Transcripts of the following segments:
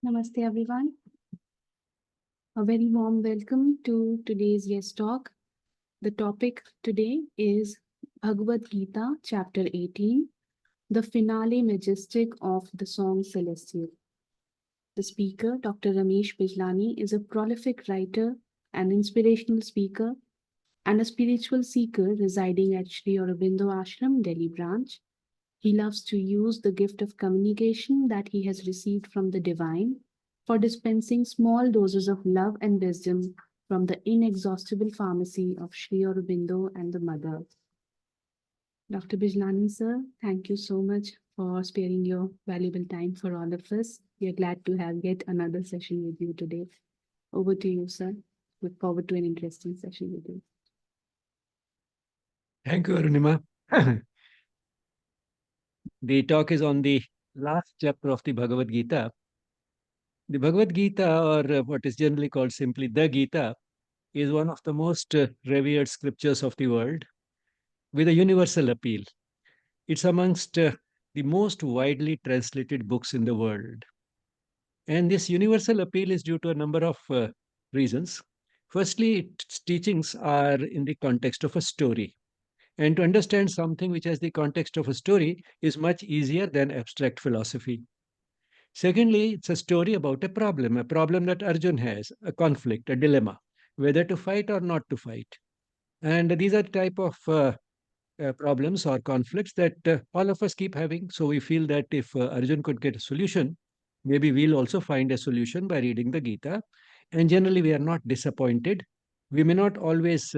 Namaste, everyone. A very warm welcome to today's guest talk. The topic today is Bhagavad Gita, chapter 18, the finale majestic of the song Celestial. The speaker, Dr. Ramesh Bijlani, is a prolific writer, an inspirational speaker, and a spiritual seeker residing at Sri Aurobindo Ashram, Delhi branch. He loves to use the gift of communication that he has received from the divine for dispensing small doses of love and wisdom from the inexhaustible pharmacy of Sri Aurobindo and the Mother. Dr. Bijlani, sir, thank you so much for sparing your valuable time for all of us. We are glad to have yet another session with you today. Over to you, sir. Look forward to an interesting session with you. Thank you, Arunima. The talk is on the last chapter of the Bhagavad Gita. The Bhagavad Gita, or what is generally called simply the Gita, is one of the most revered scriptures of the world with a universal appeal. It's amongst the most widely translated books in the world. And this universal appeal is due to a number of reasons. Firstly, its teachings are in the context of a story. And to understand something which has the context of a story is much easier than abstract philosophy. Secondly, it's a story about a problem that Arjun has, a conflict, a dilemma, whether to fight or not to fight. And these are the type of problems or conflicts that all of us keep having. So we feel that if Arjun could get a solution, maybe we'll also find a solution by reading the Gita. And generally, we are not disappointed. We may not always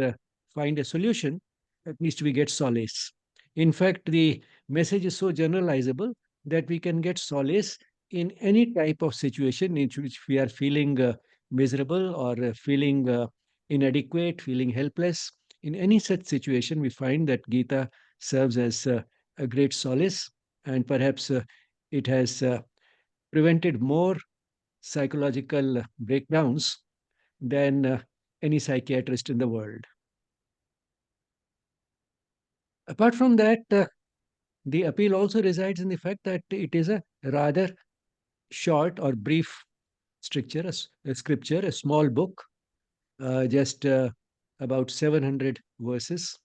find a solution, at least we get solace. In fact, the message is so generalizable that we can get solace in any type of situation in which we are feeling miserable or feeling inadequate, feeling helpless. In any such situation, we find that Gita serves as a great solace, and perhaps it has prevented more psychological breakdowns than any psychiatrist in the world. Apart from that, the appeal also resides in the fact that it is a rather short or brief scripture, a small book, just about 700 verses.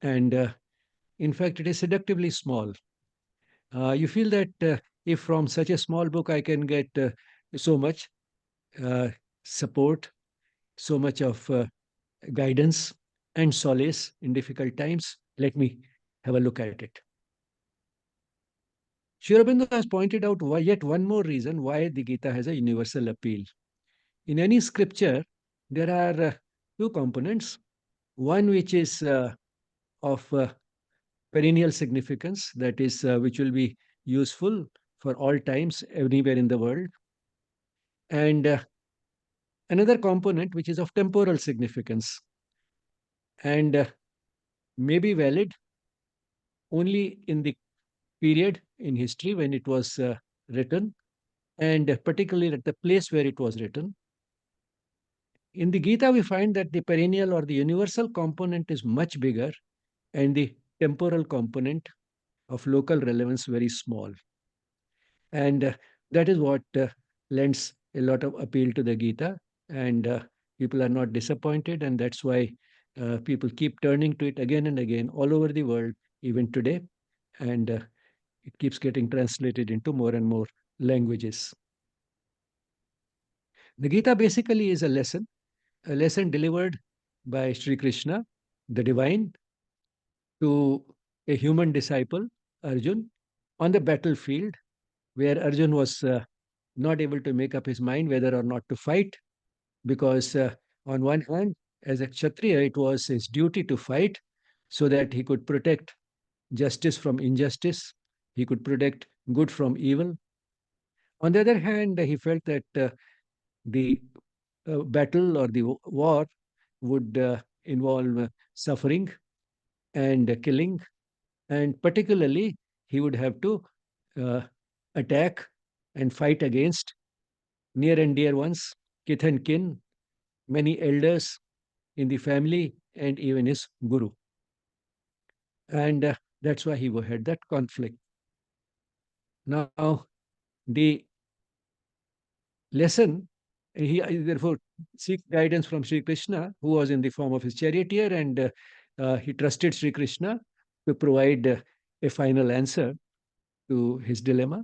And in fact, it is seductively small. You feel that if from such a small book I can get so much uh, support, so much of guidance and solace in difficult times, let me have a look at it. Sri Aurobindo has pointed out yet one more reason why the Gita has a universal appeal. In any scripture, there are two components. One which is of perennial significance, that is, which will be useful for all times, anywhere in the world. And another component which is of temporal significance and may be valid only in the period in history when it was written, and particularly at the place where it was written. In the Gita, we find that the perennial or the universal component is much bigger and the temporal component of local relevance very small. And that is what lends a lot of appeal to the Gita. And people are not disappointed. And that's why people keep turning to it again and again all over the world, even today. And it keeps getting translated into more and more languages. The Gita basically is a lesson delivered by Sri Krishna, the divine, to a human disciple, Arjun, on the battlefield where Arjun was not able to make up his mind whether or not to fight, because on one hand, as a Kshatriya, it was his duty to fight so that he could protect justice from injustice, he could protect good from evil. On the other hand, he felt that the battle or the war would involve suffering and killing, and particularly he would have to uh, attack and fight against near and dear ones, kith and kin, many elders in the family, and even his guru. And that's why he had that conflict. Now, the lesson, he therefore seeks guidance from Sri Krishna, who was in the form of his charioteer, and he trusted Sri Krishna to provide a final answer to his dilemma,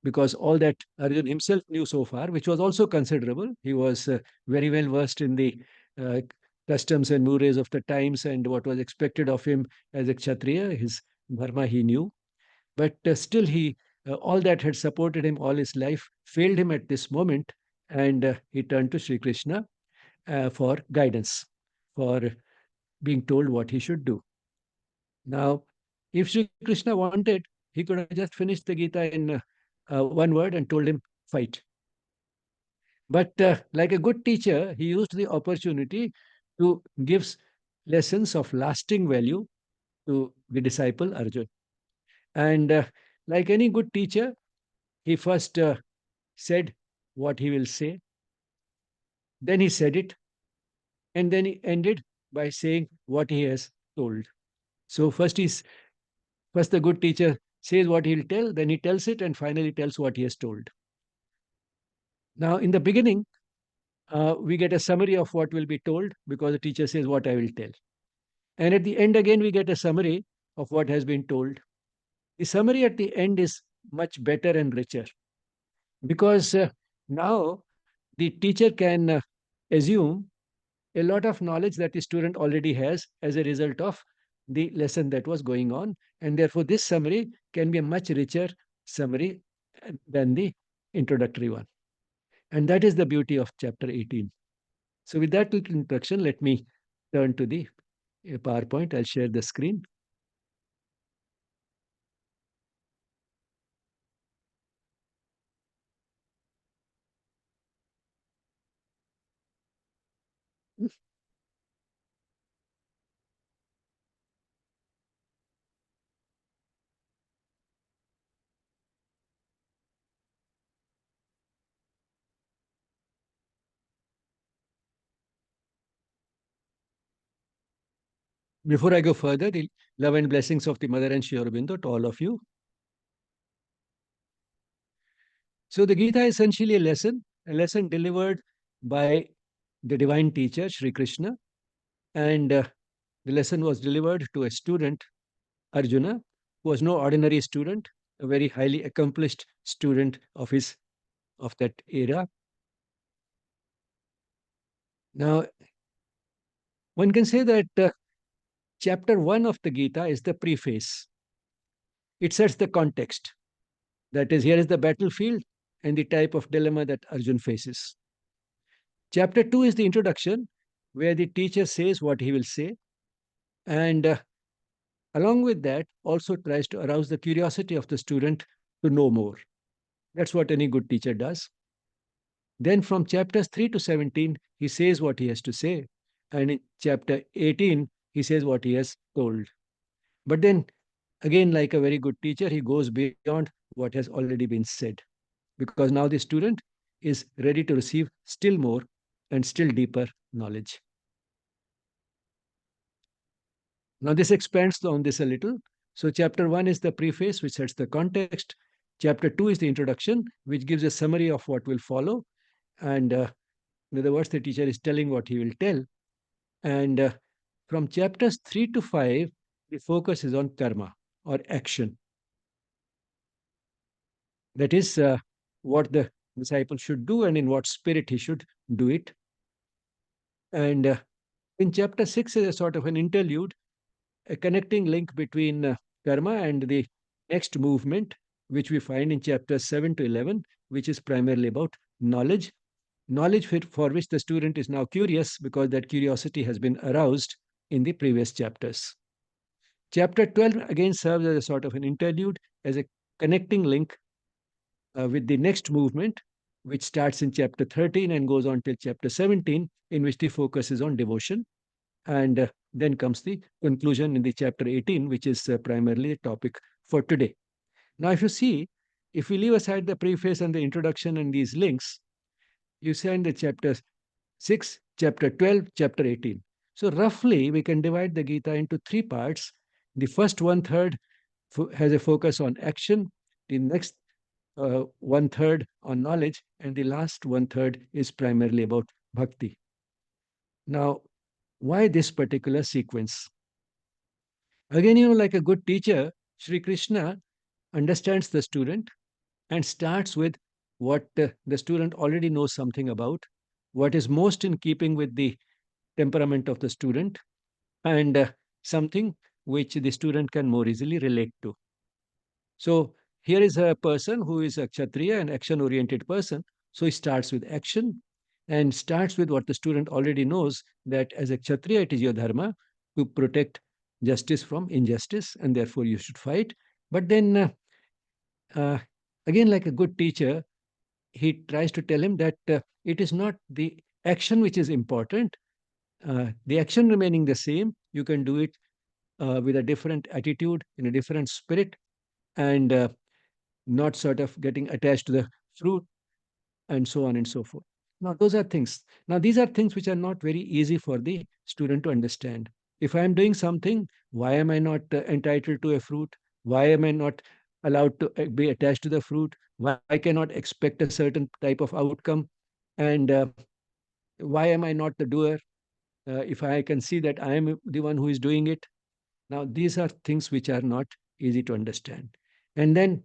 because all that Arjun himself knew so far, which was also considerable. He was very well versed in the uh, customs and mores of the times and what was expected of him as a Kshatriya. His dharma he knew, but still he all that had supported him all his life failed him at this moment, and he turned to Sri Krishna for guidance, for being told what he should do. Now, if Sri Krishna wanted, he could have just finished the Gita in one word and told him, fight. But like a good teacher, he used the opportunity to give lessons of lasting value to the disciple Arjun. And like any good teacher, he first said what he will say, then he said it, and then he ended by saying what he has told. So first the good teacher says what he'll tell, then he tells it, and finally tells what he has told. Now, in the beginning, we get a summary of what will be told because the teacher says what I will tell. And at the end, again, we get a summary of what has been told. The summary at the end is much better and richer because now the teacher can assume a lot of knowledge that the student already has as a result of the lesson that was going on. And therefore, this summary can be a much richer summary than the introductory one. And that is the beauty of chapter 18. So, with that little introduction, let me turn to the PowerPoint. I'll share the screen. Before I go further, the love and blessings of the Mother and Sri Aurobindo to all of you. So, the Gita is essentially a lesson delivered by the divine teacher, Sri Krishna. And the lesson was delivered to a student, Arjuna, who was no ordinary student, a very highly accomplished student of that era. Now, one can say that chapter 1 of the Gita is the preface. It sets the context. That is, here is the battlefield and the type of dilemma that Arjun faces. Chapter 2 is the introduction, where the teacher says what he will say, and along with that, also tries to arouse the curiosity of the student to know more. That's what any good teacher does. Then from chapters 3 to 17, he says what he has to say. And in chapter 18, he says what he has told. But then, again, like a very good teacher, he goes beyond what has already been said. Because now the student is ready to receive still more and still deeper knowledge. Now, this expands on this a little. So, chapter 1 is the preface, which sets the context. Chapter 2 is the introduction, which gives a summary of what will follow. And in other words, the teacher is telling what he will tell. And from chapters 3 to 5, the focus is on karma or action. That is what the disciple should do and in what spirit he should do it. And in chapter 6 is a sort of an interlude, a connecting link between karma and the next movement, which we find in chapters 7 to 11, which is primarily about knowledge. Knowledge for which the student is now curious because that curiosity has been aroused in the previous chapters. Chapter 12 again serves as a sort of an interlude, as a connecting link with the next movement, which starts in chapter 13 and goes on till chapter 17, in which the focus is on devotion. And then comes the conclusion in the chapter 18, which is primarily the topic for today. Now, if you see, if we leave aside the preface and the introduction and these links, you find the chapter 6, chapter 12, chapter 18. So, roughly, we can divide the Gita into three parts. The first one third has a focus on action. The next one third on knowledge, and the last one third is primarily about bhakti. Now, why this particular sequence? Again, like a good teacher, Sri Krishna understands the student and starts with what the student already knows something about, what is most in keeping with the temperament of the student, and something which the student can more easily relate to. So here is a person who is a Kshatriya, an action oriented person. So he starts with action and starts with what the student already knows, that as a Kshatriya, it is your dharma to protect justice from injustice, and therefore you should fight. But then, uh, again, like a good teacher, he tries to tell him that it is not the action which is important. The action remaining the same, you can do it with a different attitude, in a different spirit, and not sort of getting attached to the fruit, and so on and so forth. Now, those are things. Now, these are things which are not very easy for the student to understand. If I am doing something, why am I not entitled to a fruit? Why am I not allowed to be attached to the fruit? Why I cannot expect a certain type of outcome? And why am I not the doer? If I can see that I am the one who is doing it. Now, these are things which are not easy to understand. And then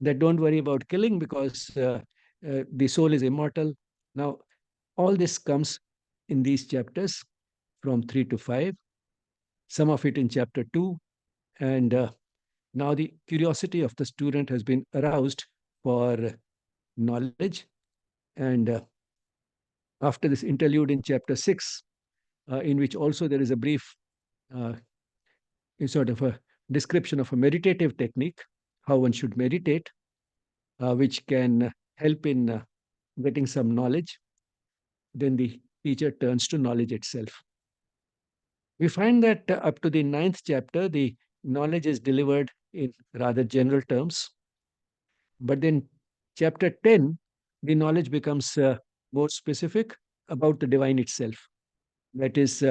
that don't worry about killing, because the soul is immortal. Now, all this comes in these chapters from 3 to 5, some of it in chapter 2. And now the curiosity of the student has been aroused for knowledge. And after this interlude in chapter 6, in which also there is a brief uh, sort of a description of a meditative technique, how one should meditate, which can help in getting some knowledge, then the teacher turns to knowledge itself. We find that up to the ninth chapter, the knowledge is delivered in rather general terms. But then, chapter 10, the knowledge becomes more specific about the divine itself. That is,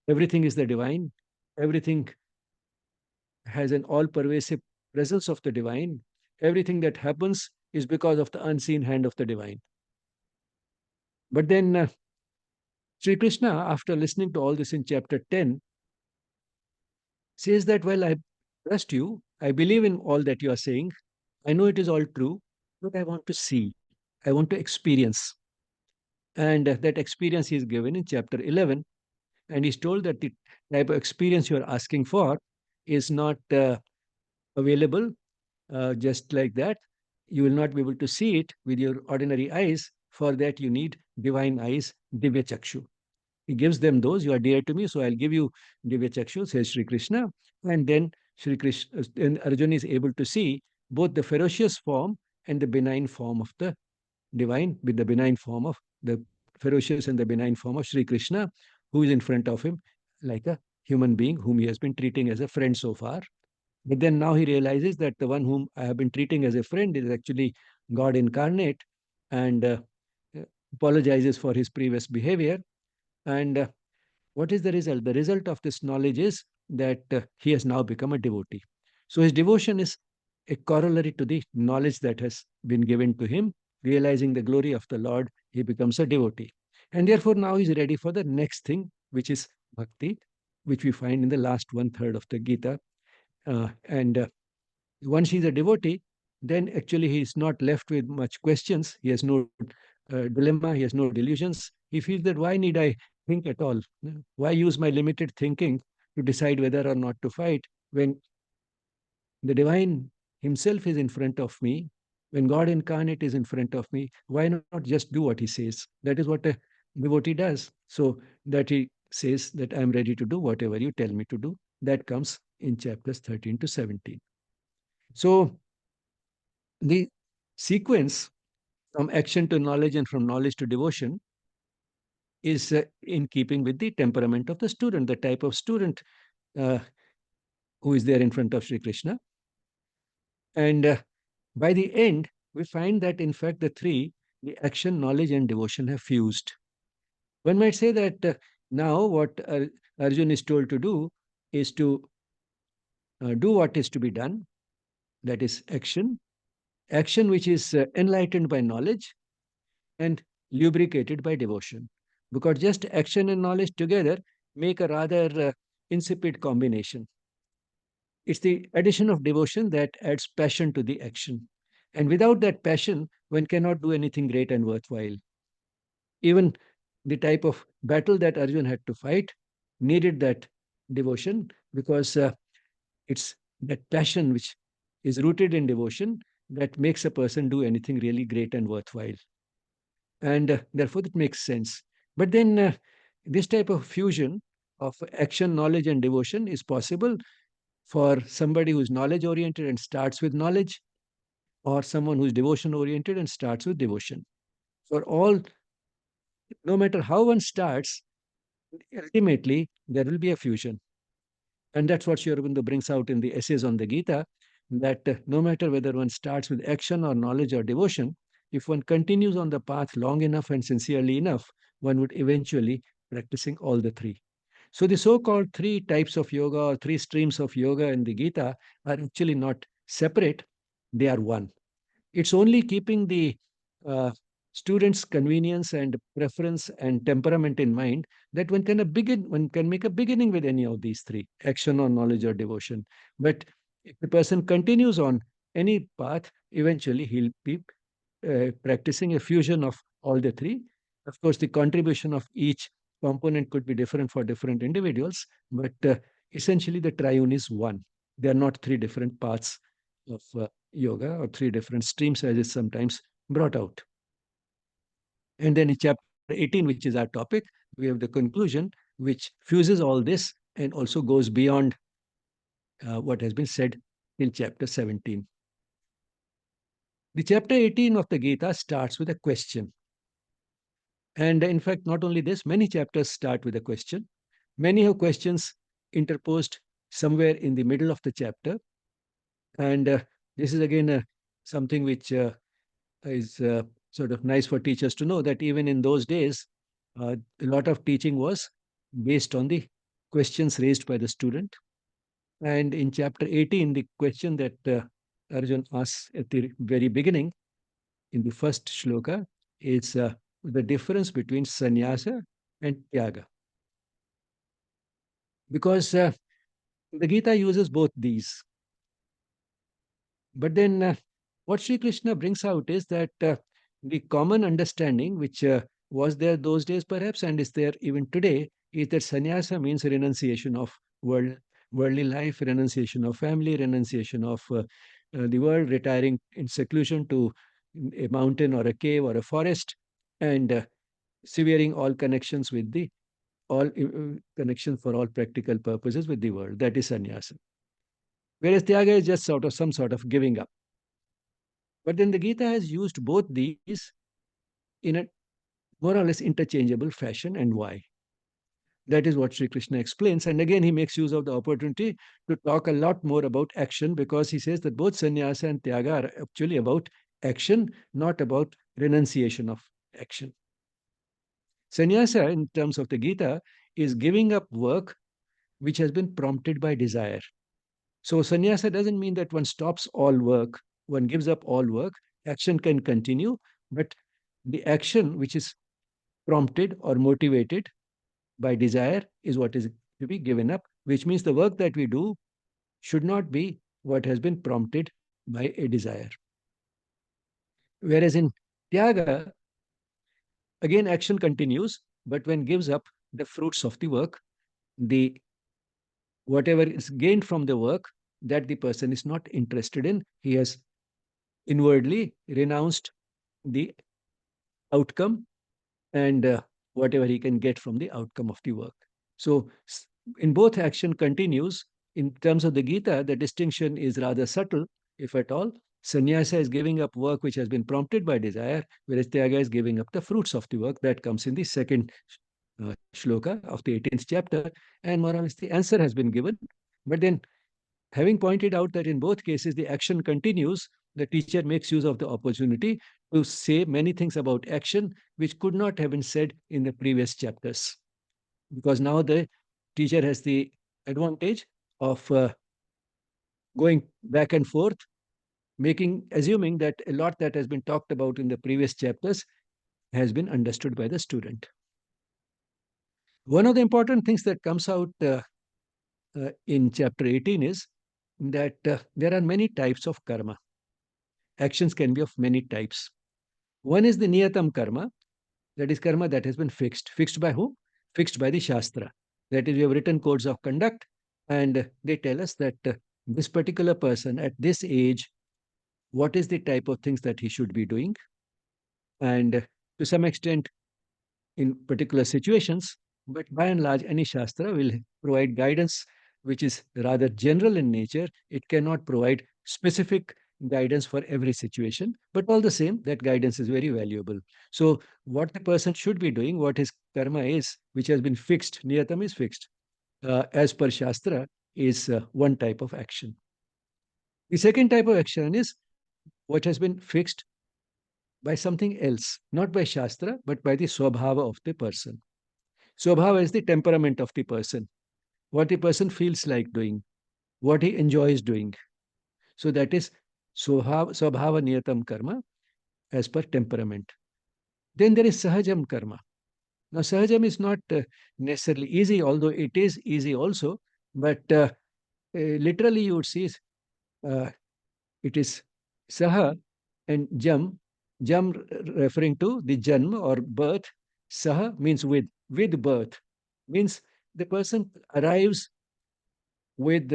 everything is the divine, everything has an all pervasive presence of the divine. Everything that happens is because of the unseen hand of the divine. But then, Sri Krishna, after listening to all this in chapter 10, says that, well, I trust you. I believe in all that you are saying. I know it is all true, but I want to see. I want to experience. And that experience he is given in chapter 11. And he's told that the type of experience you are asking for is not available just like that. You will not be able to see it with your ordinary eyes. For that, you need divine eyes, Divya Chakshu. He gives them those. You are dear to me, so I'll give you Divya Chakshu, says Sri Krishna. And then Sri Krishna and Arjuna is able to see both the ferocious form and the benign form of the divine, with the benign form of the ferocious and the benign form of Sri Krishna, who is in front of him like a human being whom he has been treating as a friend so far. But then now he realizes that the one whom I have been treating as a friend is actually God incarnate, and apologizes for his previous behavior. And what is the result? The result of this knowledge is that he has now become a devotee. So his devotion is a corollary to the knowledge that has been given to him. Realizing the glory of the Lord, he becomes a devotee. And therefore, now he's ready for the next thing, which is bhakti, which we find in the last one third of the Gita. And once he's a devotee, then actually he is not left with much questions. He has no dilemma, he has no delusions. He feels that why need I think at all? Why use my limited thinking to decide whether or not to fight when the divine himself is in front of me, when God incarnate is in front of me? Why not just do what he says? That is what a devotee does. So that he says that I'm ready to do whatever you tell me to do. That comes in chapters 13 to 17. So the sequence from action to knowledge and from knowledge to devotion is in keeping with the temperament of the student, the type of student uh, who is there in front of Sri Krishna. And by the end, we find that in fact the three, the action, knowledge, and devotion have fused. One might say that now what Arjun is told to do is to do what is to be done, that is action, action which is enlightened by knowledge and lubricated by devotion. Because just action and knowledge together make a rather insipid combination. It's the addition of devotion that adds passion to the action. And without that passion, one cannot do anything great and worthwhile. Even the type of battle that Arjun had to fight needed that devotion because it's that passion which is rooted in devotion that makes a person do anything really great and worthwhile. And therefore, it makes sense. But then, this type of fusion of action, knowledge, and devotion is possible for somebody who's knowledge oriented and starts with knowledge, or someone who's devotion oriented and starts with devotion. For all, no matter how one starts, ultimately there will be a fusion. And that's what Sri Aurobindo brings out in the essays on the Gita, that no matter whether one starts with action or knowledge or devotion, if one continues on the path long enough and sincerely enough, one would eventually practicing all the three. So the so-called three types of yoga or three streams of yoga in the Gita are actually not separate, they are one. It's only keeping the uh, student's convenience and preference and temperament in mind that one can make a beginning with any of these three, action or knowledge or devotion. But if the person continues on any path, eventually he'll be practicing a fusion of all the three. Of course, the contribution of each component could be different for different individuals, but essentially the triune is one. They are not three different paths of yoga or three different streams as is sometimes brought out. And then in chapter 18, which is our topic, we have the conclusion, which fuses all this and also goes beyond what has been said in chapter 17. The chapter 18 of the Gita starts with a question. And in fact, not only this, many chapters start with a question. Many have questions interposed somewhere in the middle of the chapter. And this is again something which is sort of nice for teachers to know that even in those days, a lot of teaching was based on the questions raised by the student. And in chapter 18, the question that Arjun asks at the very beginning, in the first shloka, is the difference between sannyasa and tyaga. Because the Gita uses both these. But then what Sri Krishna brings out is that the common understanding, which was there those days perhaps and is there even today, is that sannyasa means renunciation of worldly life, renunciation of family, renunciation of the world, retiring in seclusion to a mountain or a cave or a forest, and severing all connections with the all connections for all practical purposes with the world. That is sannyasa. Whereas tyaga is just sort of some sort of giving up. But then the Gita has used both these in a more or less interchangeable fashion. And why? That is what Sri Krishna explains. And again, he makes use of the opportunity to talk a lot more about action because he says that both sannyasa and tyaga are actually about action, not about renunciation of action. Sannyasa, in terms of the Gita, is giving up work which has been prompted by desire. So sannyasa doesn't mean that one stops all work, one gives up all work. Action can continue, but the action which is prompted or motivated by desire is what is to be given up, which means the work that we do should not be what has been prompted by a desire. Whereas in tyaga, again, action continues, but when gives up the fruits of the work, the whatever is gained from the work that the person is not interested in, he has inwardly renounced the outcome and whatever he can get from the outcome of the work. So, in both action continues. In terms of the Gita, the distinction is rather subtle, if at all. Sannyasa is giving up work which has been prompted by desire, whereas Tyaga is giving up the fruits of the work that comes in the second shloka of the 18th chapter. And more or less, the answer has been given. But then, having pointed out that in both cases the action continues, the teacher makes use of the opportunity to say many things about action which could not have been said in the previous chapters. Because now the teacher has the advantage of going back and forth assuming that a lot that has been talked about in the previous chapters has been understood by the student. One of the important things that comes out in chapter 18 is that there are many types of karma. Actions can be of many types. One is the niyatam karma, that is karma that has been fixed. Fixed by who? Fixed by the Shastra. That is, we have written codes of conduct, and they tell us that this particular person at this age, what is the type of things that he should be doing. And to some extent, in particular situations, but by and large, any Shastra will provide guidance which is rather general in nature. It cannot provide specific guidance for every situation, but all the same, that guidance is very valuable. So, what the person should be doing, what his karma is, which has been fixed, niyatam is fixed, as per Shastra, is one type of action. The second type of action is what has been fixed by something else, not by Shastra, but by the swabhava of the person. Swabhava is the temperament of the person, what the person feels like doing, what he enjoys doing. So that is swabhava niyatam karma as per temperament. Then there is sahajam karma. Now, sahajam is not necessarily easy, although it is easy also, but literally you would see uh, it is saha and jam, jam referring to the janm or birth. Saha means with birth, means the person arrives with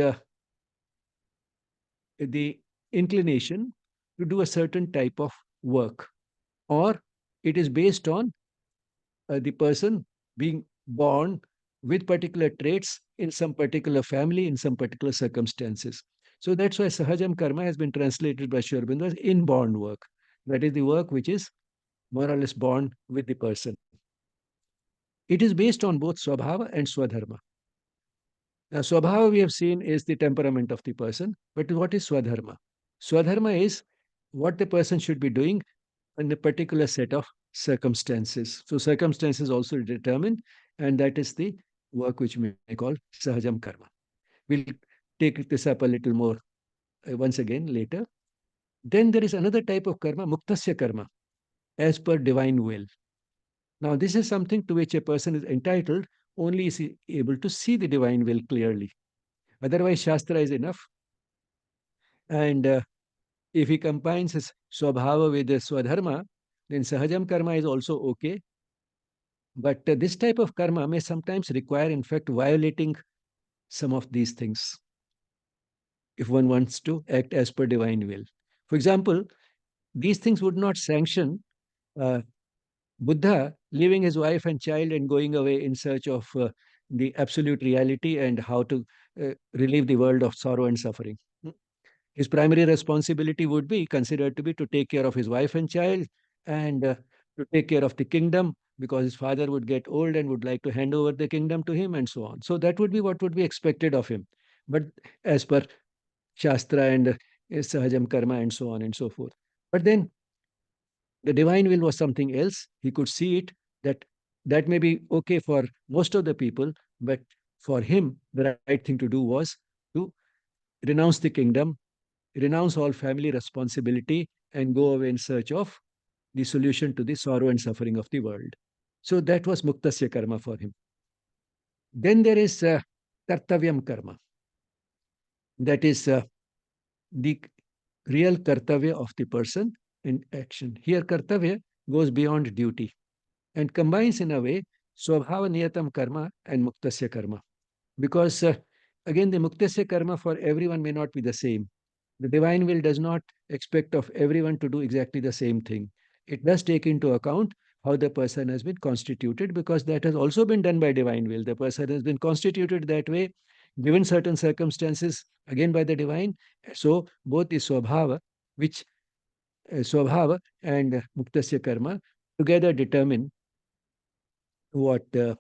the inclination to do a certain type of work, or it is based on the person being born with particular traits in some particular family, in some particular circumstances. So that's why Sahajam Karma has been translated by Sri Aurobindo as inborn work. That is the work which is more or less born with the person. It is based on both Swabhava and Swadharma. Now, Swabhava we have seen is the temperament of the person, but what is Swadharma? Swadharma is what the person should be doing in a particular set of circumstances. So, circumstances also determine, and that is the work which we may call Sahajam Karma. We'll take this up a little more once again later. Then there is another type of karma, Muktasya Karma, as per divine will. Now, this is something to which a person is entitled only is he able to see the divine will clearly. Otherwise, Shastra is enough. And if he combines his Swabhava with his Swadharma, then Sahajam Karma is also okay. But this type of karma may sometimes require, in fact, violating some of these things if one wants to act as per divine will. For example, these things would not sanction uh, Buddha leaving his wife and child and going away in search of the absolute reality and how to relieve the world of sorrow and suffering. His primary responsibility would be considered to be to take care of his wife and child and to take care of the kingdom because his father would get old and would like to hand over the kingdom to him and so on. So that would be what would be expected of him. But as per Shastra and Sahajam Karma and so on and so forth. But then the divine will was something else. He could see it that that may be okay for most of the people, but for him, the right thing to do was to renounce the kingdom, renounce all family responsibility, and go away in search of the solution to the sorrow and suffering of the world. So that was Muktasya Karma for him. Then there is Kartavyam Karma. That is the real Kartavya of the person in action. Here, Kartavya goes beyond duty and combines in a way Swabhava Niyatam Karma and Muktasya Karma. Because again, the Muktasya Karma for everyone may not be the same. The divine will does not expect of everyone to do exactly the same thing. It does take into account how the person has been constituted because that has also been done by divine will. The person has been constituted that way, given certain circumstances, again by the divine. So both the Swabhava, which Swabhava and Muktasya Karma together determine what the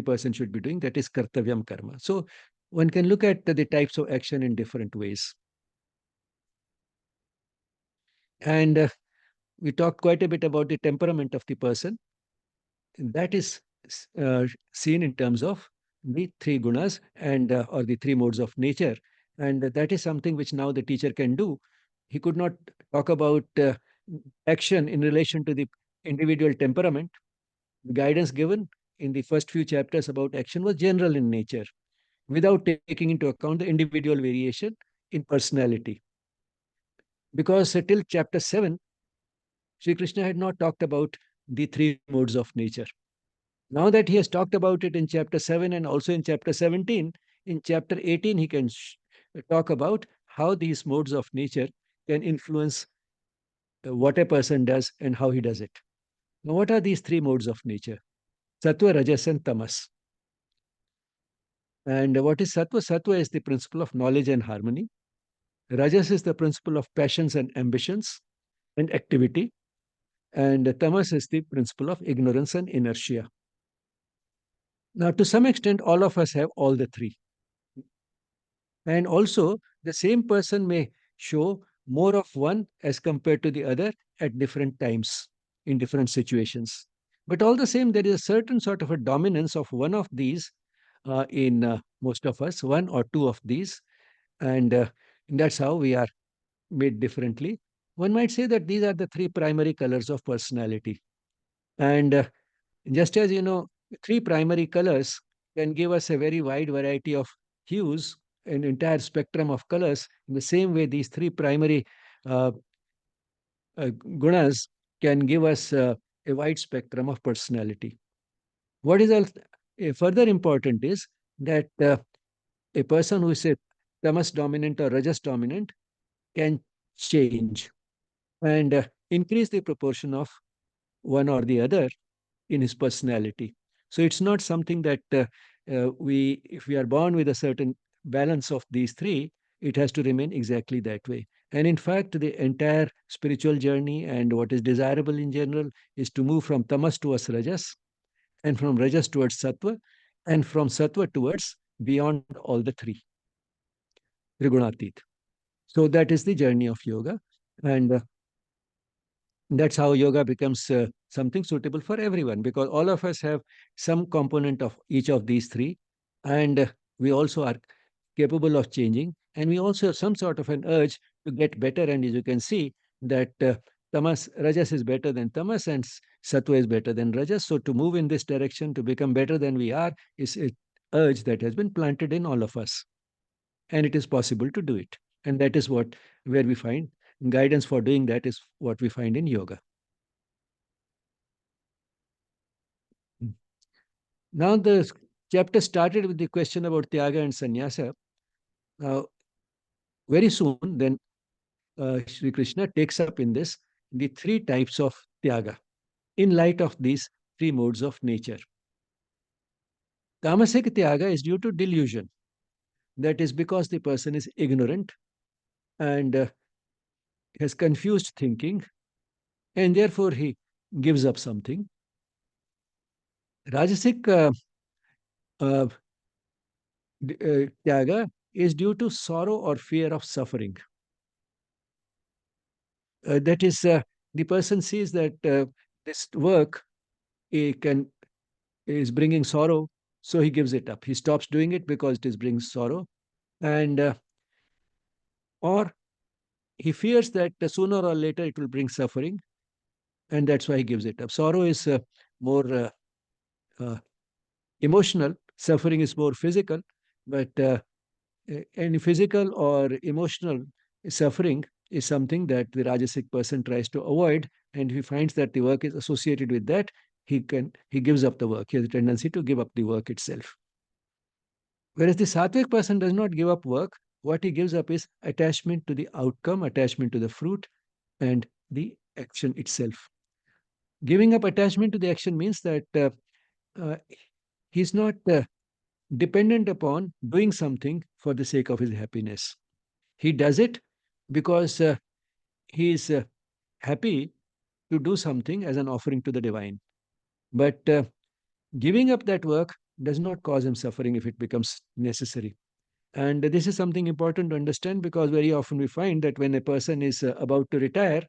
person should be doing. That is Kartavyam Karma. So one can look at the types of action in different ways. And we talked quite a bit about the temperament of the person. That is seen in terms of the three gunas and or the three modes of nature. And that is something which now the teacher can do he could not talk about action in relation to the individual temperament. The guidance given in the first few chapters about action was general in nature, without taking into account the individual variation in personality. Because till chapter 7, Sri Krishna had not talked about the three modes of nature. Now that he has talked about it in chapter 7 and also in chapter 17, in chapter 18, he can talk about how these modes of nature can influence what a person does and how he does it. Now, what are these three modes of nature? Sattva, Rajas, and Tamas. And what is Sattva? Sattva is the principle of knowledge and harmony. Rajas is the principle of passions and ambitions and activity. And Tamas is the principle of ignorance and inertia. Now, to some extent, all of us have all the three. And also, the same person may show more of one as compared to the other at different times in different situations. But all the same, there is a certain sort of a dominance of one of these in most of us, one or two of these. And that's how we are made differently. One might say that these are the three primary colors of personality. And just as, three primary colors can give us a very wide variety of hues, an entire spectrum of colors, in the same way, these three primary uh, gunas can give us a wide spectrum of personality. What is further important is that a person who is a tamas dominant or rajas dominant can change and increase the proportion of one or the other in his personality. So it's not something that if we are born with a certain balance of these three, it has to remain exactly that way. And in fact, the entire spiritual journey and what is desirable in general is to move from tamas towards rajas, and from rajas towards sattva, and from sattva towards beyond all the three, trigunatit. So that is the journey of yoga. And that's how yoga becomes something suitable for everyone, because all of us have some component of each of these three, and we also are capable of changing, and we also have some sort of an urge to get better. And as you can see that tamas rajas is better than tamas, and sattva is better than rajas. So to move in this direction, to become better than we are, is an urge that has been planted in all of us, and it is possible to do it. And that is what where we find guidance for doing that is what we find in yoga. Now the chapter started with the question about Tyaga and Sannyasa. Now, very soon, then Sri Krishna takes up in this the three types of Tyaga in light of these three modes of nature. Tamasik Tyaga is due to delusion. That is because the person is ignorant and has confused thinking, and therefore he gives up something. Rajasic uh, Tyaga is due to sorrow or fear of suffering. That is, the person sees that this work can is bringing sorrow, so he gives it up. He stops doing it because it is bringing sorrow, and or he fears that sooner or later it will bring suffering, and that's why he gives it up. Sorrow is more uh, emotional. Suffering is more physical, but any physical or emotional suffering is something that the Rajasic person tries to avoid. And if he finds that the work is associated with that, he gives up the work. He has a tendency to give up the work itself. Whereas the Sattvic person does not give up work. What he gives up is attachment to the outcome, attachment to the fruit, and the action itself. Giving up attachment to the action means that uh, he's not dependent upon doing something for the sake of his happiness. He does it because he is happy to do something as an offering to the divine. But giving up that work does not cause him suffering if it becomes necessary. And this is something important to understand, because very often we find that when a person is about to retire,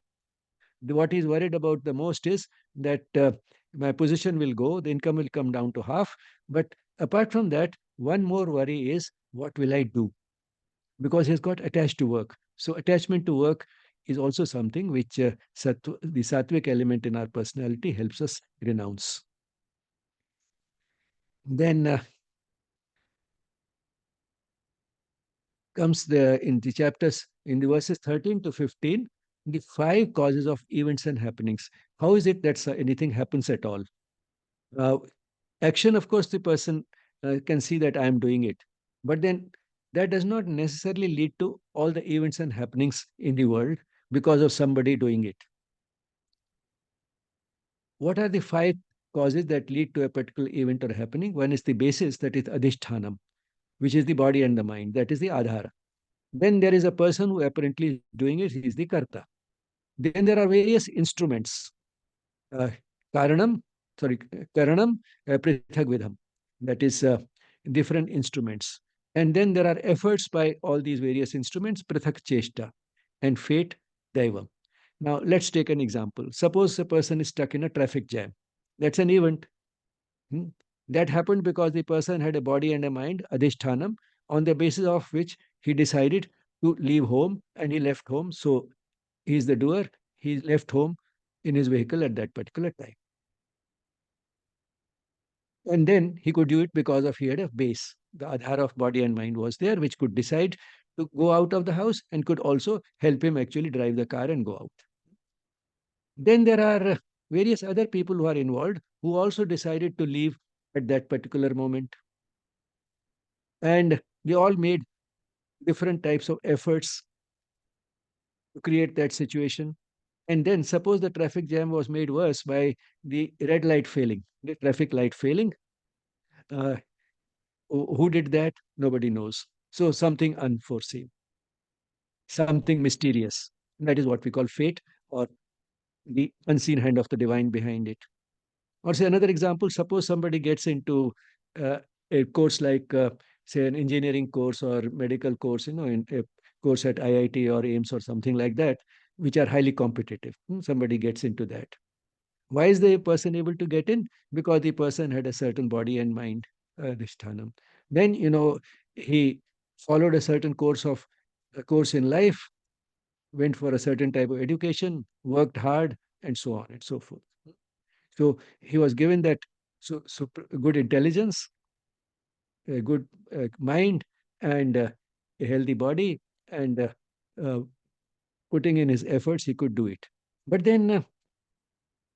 what he's worried about the most is that my position will go, the income will come down to half. But apart from that, one more worry is, what will I do? Because he's got attached to work. So attachment to work is also something which the sattvic element in our personality helps us renounce. Then comes in the chapters, in the verses 13 to 15, the 5 causes of events and happenings. How is it that anything happens at all? Uh, Action, of course, the person can see that I am doing it. But then that does not necessarily lead to all the events and happenings in the world because of somebody doing it. What are the 5 causes that lead to a particular event or happening? One is the basis, that is adhishthanam, which is the body and the mind, that is the adhara. Then there is a person who apparently is doing it, he is the karta. Then there are various instruments, uh, karanam, sorry, karanam, prithak vidham, that is different instruments. And then there are efforts by all these various instruments, prithak cheshta, and fate, daivam. Now, let's take an example. Suppose a person is stuck in a traffic jam. That's an event. Hmm? That happened because the person had a body and a mind, adhishthanam, on the basis of which he decided to leave home and he left home. So he is the doer. He left home in his vehicle at that particular time. And then he could do it because of he had a base. The adhara of body and mind was there, which could decide to go out of the house and could also help him actually drive the car and go out. Then there are various other people who are involved who also decided to leave at that particular moment. And they all made different types of efforts to create that situation. And then suppose the traffic jam was made worse by the red light failing, the traffic light failing. Uh, who did that? Nobody knows. So something unforeseen, something mysterious. That is what we call fate, or the unseen hand of the divine behind it. Or say another example, suppose somebody gets into uh, a course like, say, an engineering course or medical course, in a course at IIT or AIMS or something like that, which are highly competitive. Somebody gets into that. Why is the person able to get in? Because the person had a certain body and mind, Adhishthanam. Then, he followed a certain a course in life, went for a certain type of education, worked hard, and so on and so forth. So he was given that good intelligence, a good mind, and a healthy body, and uh, putting in his efforts, he could do it. But then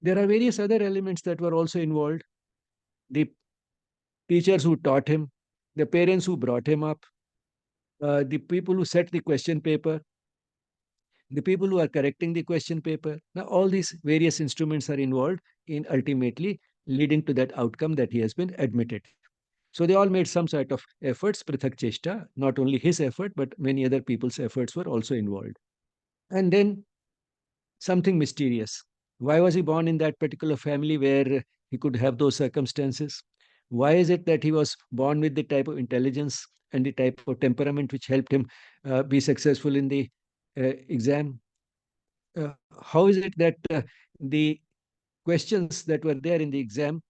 there are various other elements that were also involved. The teachers who taught him, the parents who brought him up, the people who set the question paper, the people who are correcting the question paper. Now, all these various instruments are involved in ultimately leading to that outcome that he has been admitted. So they all made some sort of efforts, Prithak Cheshta. Not only his effort, but many other people's efforts were also involved. And then something mysterious. Why was he born in that particular family where he could have those circumstances? Why is it that he was born with the type of intelligence and the type of temperament which helped him be successful in the exam? How is it that the questions that were there in the exam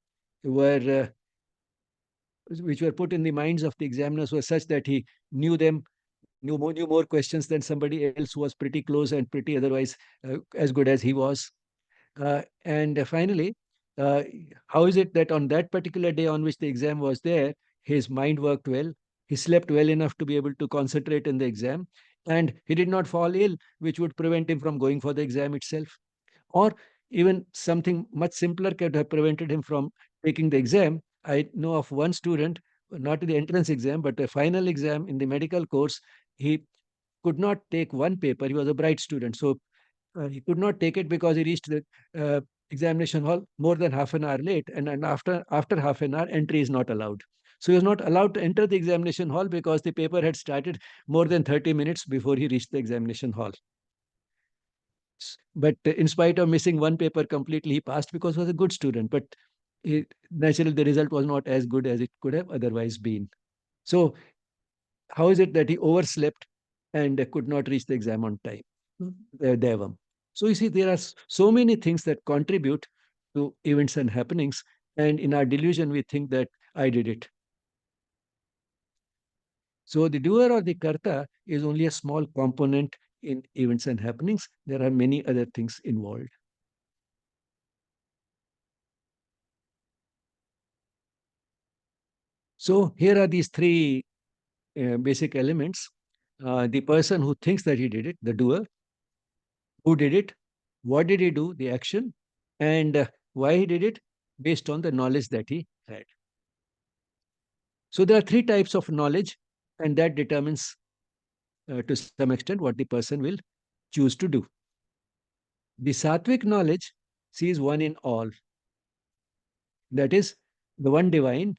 were which were put in the minds of the examiners were such that he knew them, knew more questions than somebody else who was pretty close and pretty otherwise as good as he was. And finally, uh, how is it that on that particular day on which the exam was there, his mind worked well, he slept well enough to be able to concentrate in the exam, and he did not fall ill, which would prevent him from going for the exam itself? Or even something much simpler could have prevented him from taking the exam. I know of one student, not the entrance exam, but a final exam in the medical course. He could not take one paper. He was a bright student. So he could not take it because he reached the examination hall more than half an hour late. And after half an hour, entry is not allowed. So he was not allowed to enter the examination hall because the paper had started more than 30 minutes before he reached the examination hall. But in spite of missing one paper completely, he passed because he was a good student. But naturally, the result was not as good as it could have otherwise been. So, how is it that he overslept and could not reach the exam on time? Devam. So, you see, there are so many things that contribute to events and happenings. And in our delusion, we think that I did it. So, the doer or the karta is only a small component in events and happenings. There are many other things involved. So here are these three basic elements. The person who thinks that he did it, the doer, who did it, what did he do, the action, and why he did it based on the knowledge that he had. So there are three types of knowledge, and that determines to some extent what the person will choose to do. The sattvic knowledge sees one in all, that is, the one divine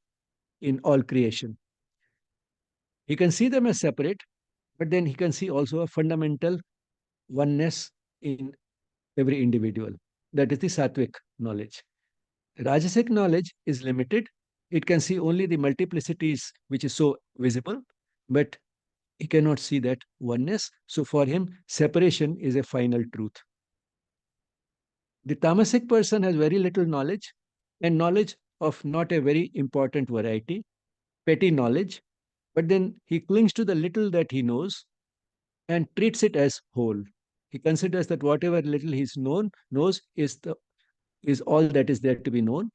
in all creation. He can see them as separate, but then he can see also a fundamental oneness in every individual. That is the sattvic knowledge. Rajasic knowledge is limited. It can see only the multiplicities which is so visible, but he cannot see that oneness. So for him, separation is a final truth. The tamasic person has very little knowledge and knowledge of not a very important variety, petty knowledge, but then he clings to the little that he knows and treats it as whole. He considers that whatever little he's knows is all that is there to be known.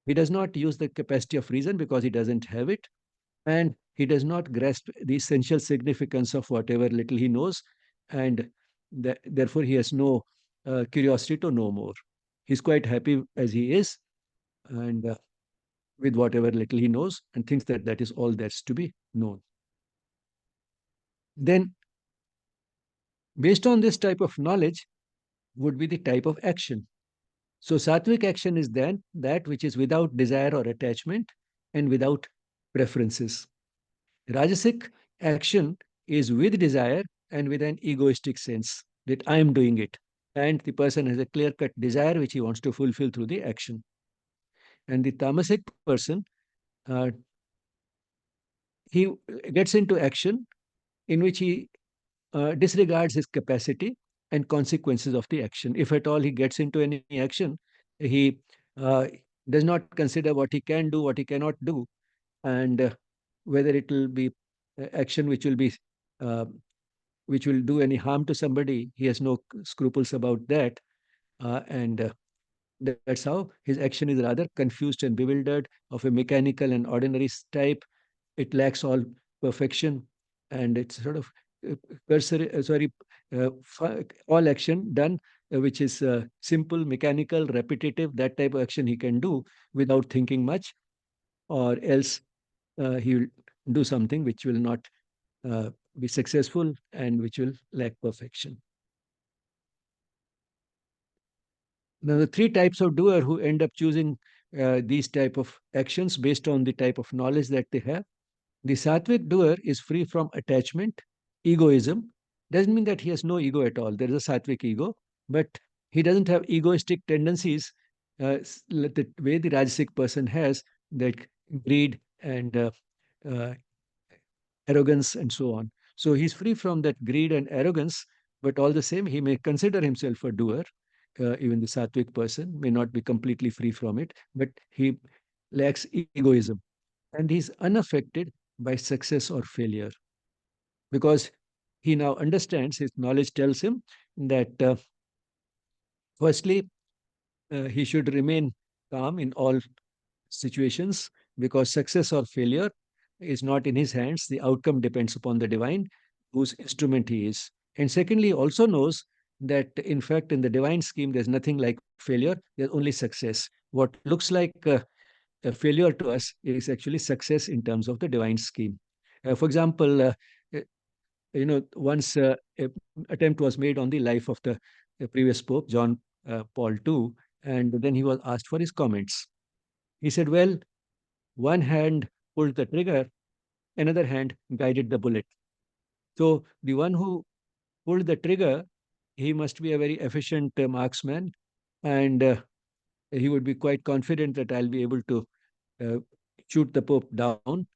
He does not use the capacity of reason because he doesn't have it, and he does not grasp the essential significance of whatever little he knows, and therefore he has no curiosity to know more. He's quite happy as he is, and with whatever little he knows, and thinks that that is all that's to be known. Then, based on this type of knowledge, would be the type of action. So, sattvic action is then that which is without desire or attachment and without preferences. Rajasic action is with desire and with an egoistic sense that I am doing it. And the person has a clear cut desire which he wants to fulfill through the action. And the tamasic person, uh, he gets into action in which he disregards his capacity and consequences of the action. If at all he gets into any action, he uh, does not consider what he can do, what he cannot do, and whether it will be action uh, which will do any harm to somebody. He has no scruples about that, and that's how his action is rather confused and bewildered, of a mechanical and ordinary type. It lacks all perfection, and it's sort of cursory, all action done, which is simple, mechanical, repetitive. That type of action he can do without thinking much, or else he will do something which will not be successful and which will lack perfection. Now, the three types of doer who end up choosing these type of actions based on the type of knowledge that they have. The sattvic doer is free from attachment, egoism. Doesn't mean that he has no ego at all. There is a sattvic ego, but he doesn't have egoistic tendencies the way the rajasic person has, that greed and uh, arrogance and so on. So he's free from that greed and arrogance, but all the same, he may consider himself a doer. Even the sattvic person may not be completely free from it, but he lacks egoism, and he's unaffected by success or failure because he now understands, his knowledge tells him that firstly, he should remain calm in all situations because success or failure is not in his hands. The outcome depends upon the divine, whose instrument he is. And secondly, he also knows that in fact, in the divine scheme, there's nothing like failure, there's only success. What looks like a failure to us is actually success in terms of the divine scheme. For example, uh, once an attempt was made on the life of the previous Pope, John Paul II, and then he was asked for his comments. He said, well, one hand pulled the trigger, another hand guided the bullet. So the one who pulled the trigger, he must be a very efficient marksman, and he would be quite confident that I'll be able to uh, shoot the Pope down.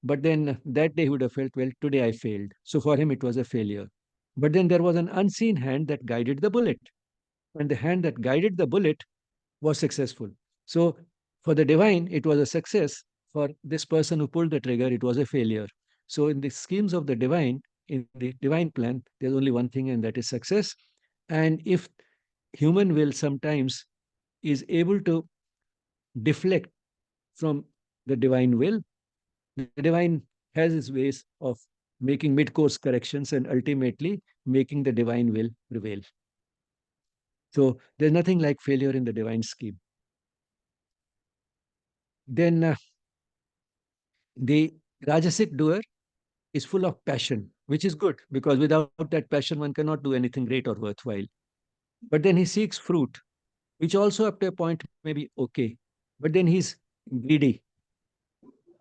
But then that day he would have felt, well, today I failed. So for him, it was a failure. But then there was an unseen hand that guided the bullet. And the hand that guided the bullet was successful. So for the divine, it was a success. For this person who pulled the trigger, it was a failure. So in the schemes of the divine, in the divine plan, there's only one thing, and that is success. And if human will sometimes is able to deflect from the divine will, the divine has its ways of making mid-course corrections and ultimately making the divine will prevail. So there's nothing like failure in the divine scheme. Then the Rajasic doer is full of passion, which is good because without that passion, one cannot do anything great or worthwhile. But then he seeks fruit, which also up to a point may be okay. But then he's greedy,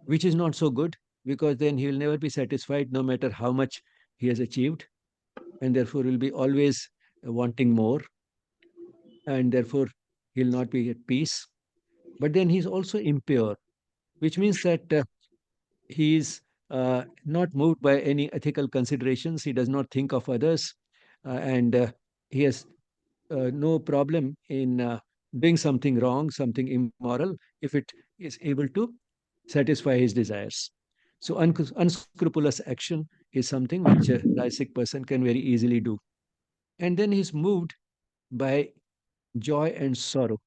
which is not so good because then he will never be satisfied no matter how much he has achieved, and therefore will be always wanting more, and therefore he'll not be at peace. But then he's also impure, which means that he is not moved by any ethical considerations. He does not think of others, and he has no problem in doing something wrong, something immoral, if it is able to satisfy his desires. So unscrupulous action is something which a Rajasic person can very easily do. And then he's moved by joy and sorrow,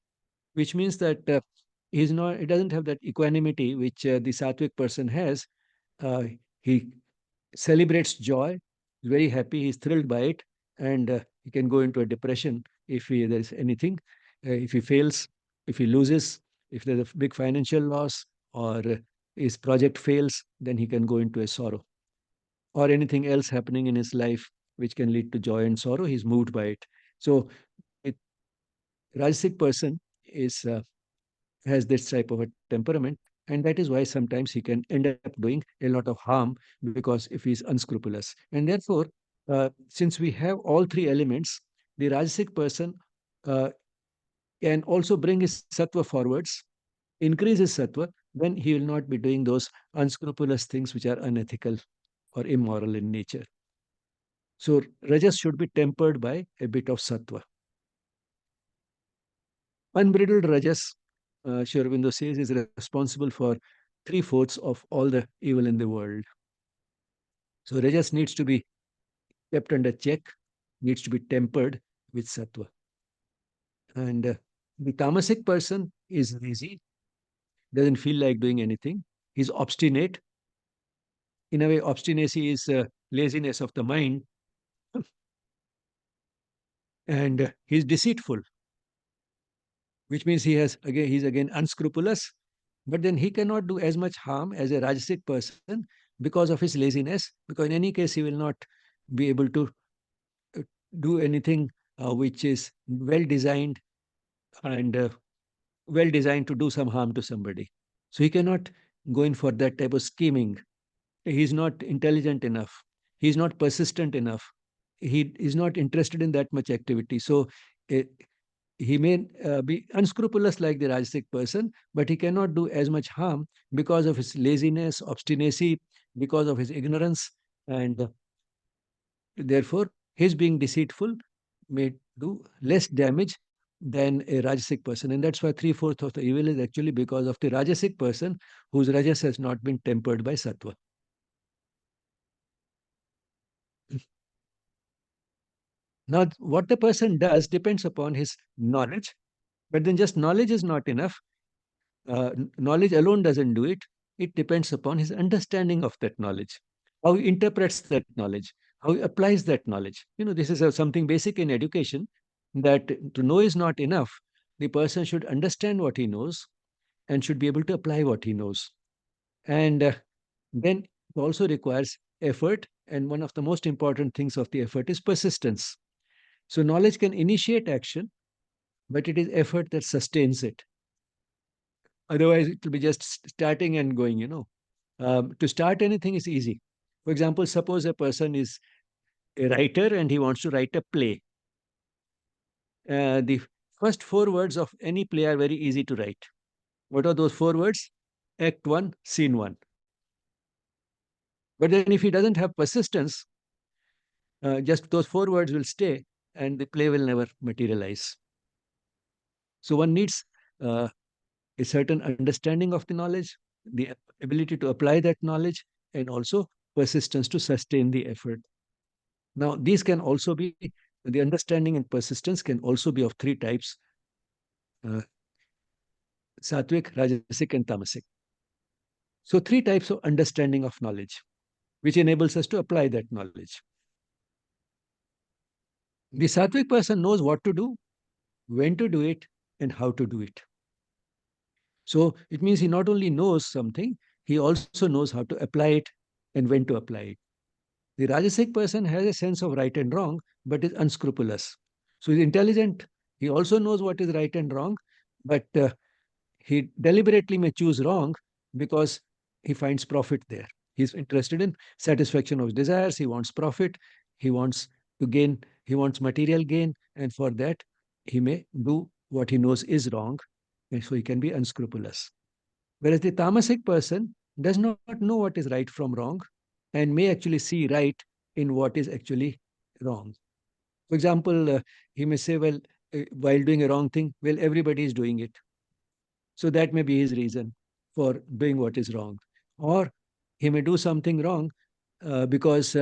which means that he's not, he doesn't have that equanimity which the Sattvic person has. Uh, he celebrates joy, is very happy, he's thrilled by it, and he can go into a depression if there is anything, if he fails, if he loses, if there's a big financial loss, or his project fails, then he can go into a sorrow. Or anything else happening in his life which can lead to joy and sorrow, he's moved by it. So, a Rajasic person is has this type of a temperament, and that is why sometimes he can end up doing a lot of harm because if he's unscrupulous. And therefore, since we have all three elements, the Rajasic person uh, can also bring his sattva forwards, increase his sattva, then he will not be doing those unscrupulous things which are unethical or immoral in nature. So Rajas should be tempered by a bit of sattva. Unbridled Rajas, Sri Aurobindo says, is responsible for three-fourths of all the evil in the world. So Rajas needs to be kept under check, needs to be tempered with sattva. And the tamasic person is lazy, doesn't feel like doing anything. He's obstinate. In a way, obstinacy is laziness of the mind, and he's deceitful, which means he's again unscrupulous. But then he cannot do as much harm as a Rajasic person because of his laziness, because in any case, he will not be able to uh, do anything which is well designed and well designed to do some harm to somebody. So he cannot go in for that type of scheming. He's not intelligent enough. He's not persistent enough. He is not interested in that much activity. So uh, he may be unscrupulous like the Rajasic person, but he cannot do as much harm because of his laziness, obstinacy, because of his ignorance, and therefore his being deceitful may do less damage than a Rajasic person. And that's why three-fourths of the evil is actually because of the Rajasic person whose Rajas has not been tempered by Sattva. Now, what the person does depends upon his knowledge, but then just knowledge is not enough. Knowledge alone doesn't do it. It depends upon his understanding of that knowledge, how he interprets that knowledge, how he applies that knowledge. This is something basic in education, that to know is not enough. The person should understand what he knows and should be able to apply what he knows. And then it also requires effort. And one of the most important things of the effort is persistence. So knowledge can initiate action, but it is effort that sustains it. Otherwise, it will be just starting and going. To start anything is easy. For example, suppose a person is a writer and he wants to write a play. The first four words of any play are very easy to write. What are those four words? Act one, scene one. But then if he doesn't have persistence, just those four words will stay and the play will never materialize. So one needs a certain understanding of the knowledge, the ability to apply that knowledge, and also persistence to sustain the effort. Now, these can also be, the understanding and persistence can also be of three types: uh, sattvic, rajasic, and tamasic. So, three types of understanding of knowledge, which enables us to apply that knowledge. The sattvic person knows what to do, when to do it, and how to do it. So, it means he not only knows something, he also knows how to apply it and when to apply it. The Rajasic person has a sense of right and wrong, but is unscrupulous. So he's intelligent. He also knows what is right and wrong, but he deliberately may choose wrong because he finds profit there. He's interested in satisfaction of his desires. He wants profit. He wants to gain. He wants material gain. And for that, he may do what he knows is wrong. And so he can be unscrupulous. Whereas the tamasic person does not know what is right from wrong and may actually see right in what is actually wrong. For example, he may say, well, while doing a wrong thing, well, everybody is doing it. So that may be his reason for doing what is wrong. Or he may do something wrong because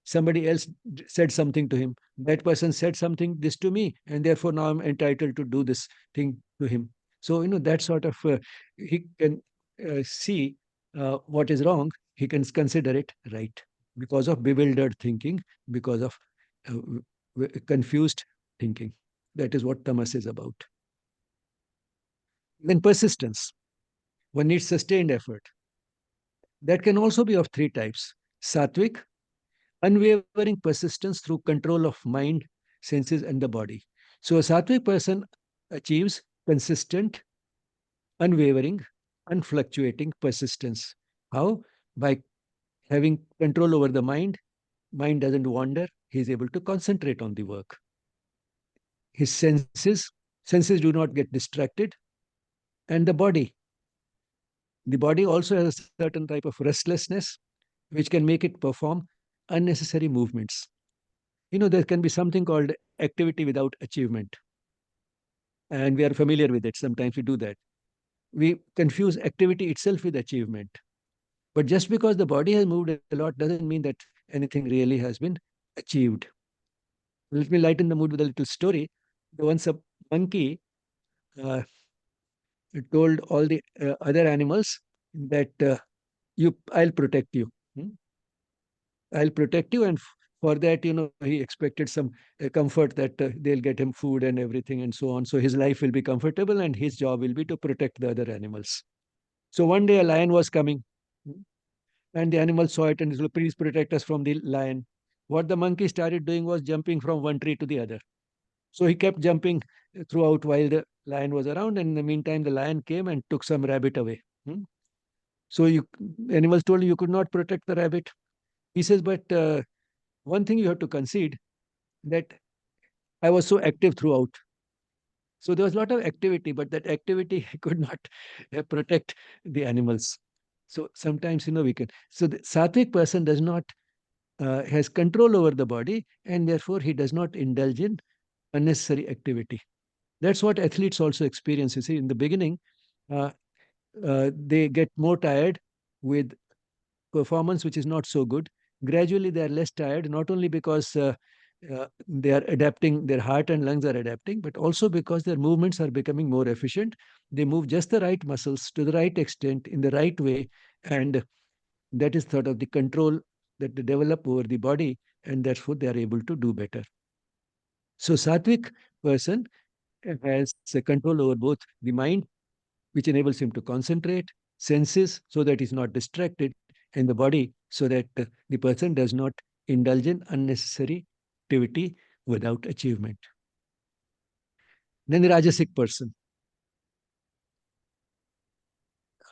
somebody else said something to him. That person said something this to me, and therefore now I'm entitled to do this thing to him. So that sort of he can see what is wrong. He can consider it right because of bewildered thinking, because of confused thinking. That is what tamas is about. Then persistence. One needs sustained effort. That can also be of three types: sattvic, unwavering persistence through control of mind, senses, and the body. So a sattvic person achieves consistent, unwavering, unfluctuating persistence. How? By having control over the mind. Mind doesn't wander. He is able to concentrate on the work. His senses do not get distracted. And the body also has a certain type of restlessness, which can make it perform unnecessary movements. There can be something called activity without achievement, and we are familiar with it. Sometimes we do that. We confuse activity itself with achievement. But just because the body has moved a lot doesn't mean that anything really has been achieved. Let me lighten the mood with a little story. Once a monkey uh, told all the other animals that I'll protect you. Hmm? I'll protect you. And for that, he expected some comfort that they'll get him food and everything and so on. So his life will be comfortable and his job will be to protect the other animals. So one day a lion was coming, and the animal saw it and said, please protect us from the lion. What the monkey started doing was jumping from one tree to the other. So he kept jumping throughout while the lion was around. And in the meantime, the lion came and took some rabbit away. Hmm? So animals told him you could not protect the rabbit. He says, but one thing you have to concede, that I was so active throughout. So there was a lot of activity, but that activity could not protect the animals. So sometimes, we can. So the sattvic person does not has control over the body, and therefore he does not indulge in unnecessary activity. That's what athletes also experience. You see, in the beginning, uh, they get more tired with performance which is not so good. Gradually, they are less tired, not only because they are adapting, their heart and lungs are adapting, but also because their movements are becoming more efficient. They move just the right muscles to the right extent in the right way. And that is sort of the control that they develop over the body. And therefore, they are able to do better. So, sattvic person has control over both the mind, which enables him to concentrate, senses, so that he's not distracted, and the body, so that the person does not indulge in unnecessary activity without achievement. Then the Rajasic person.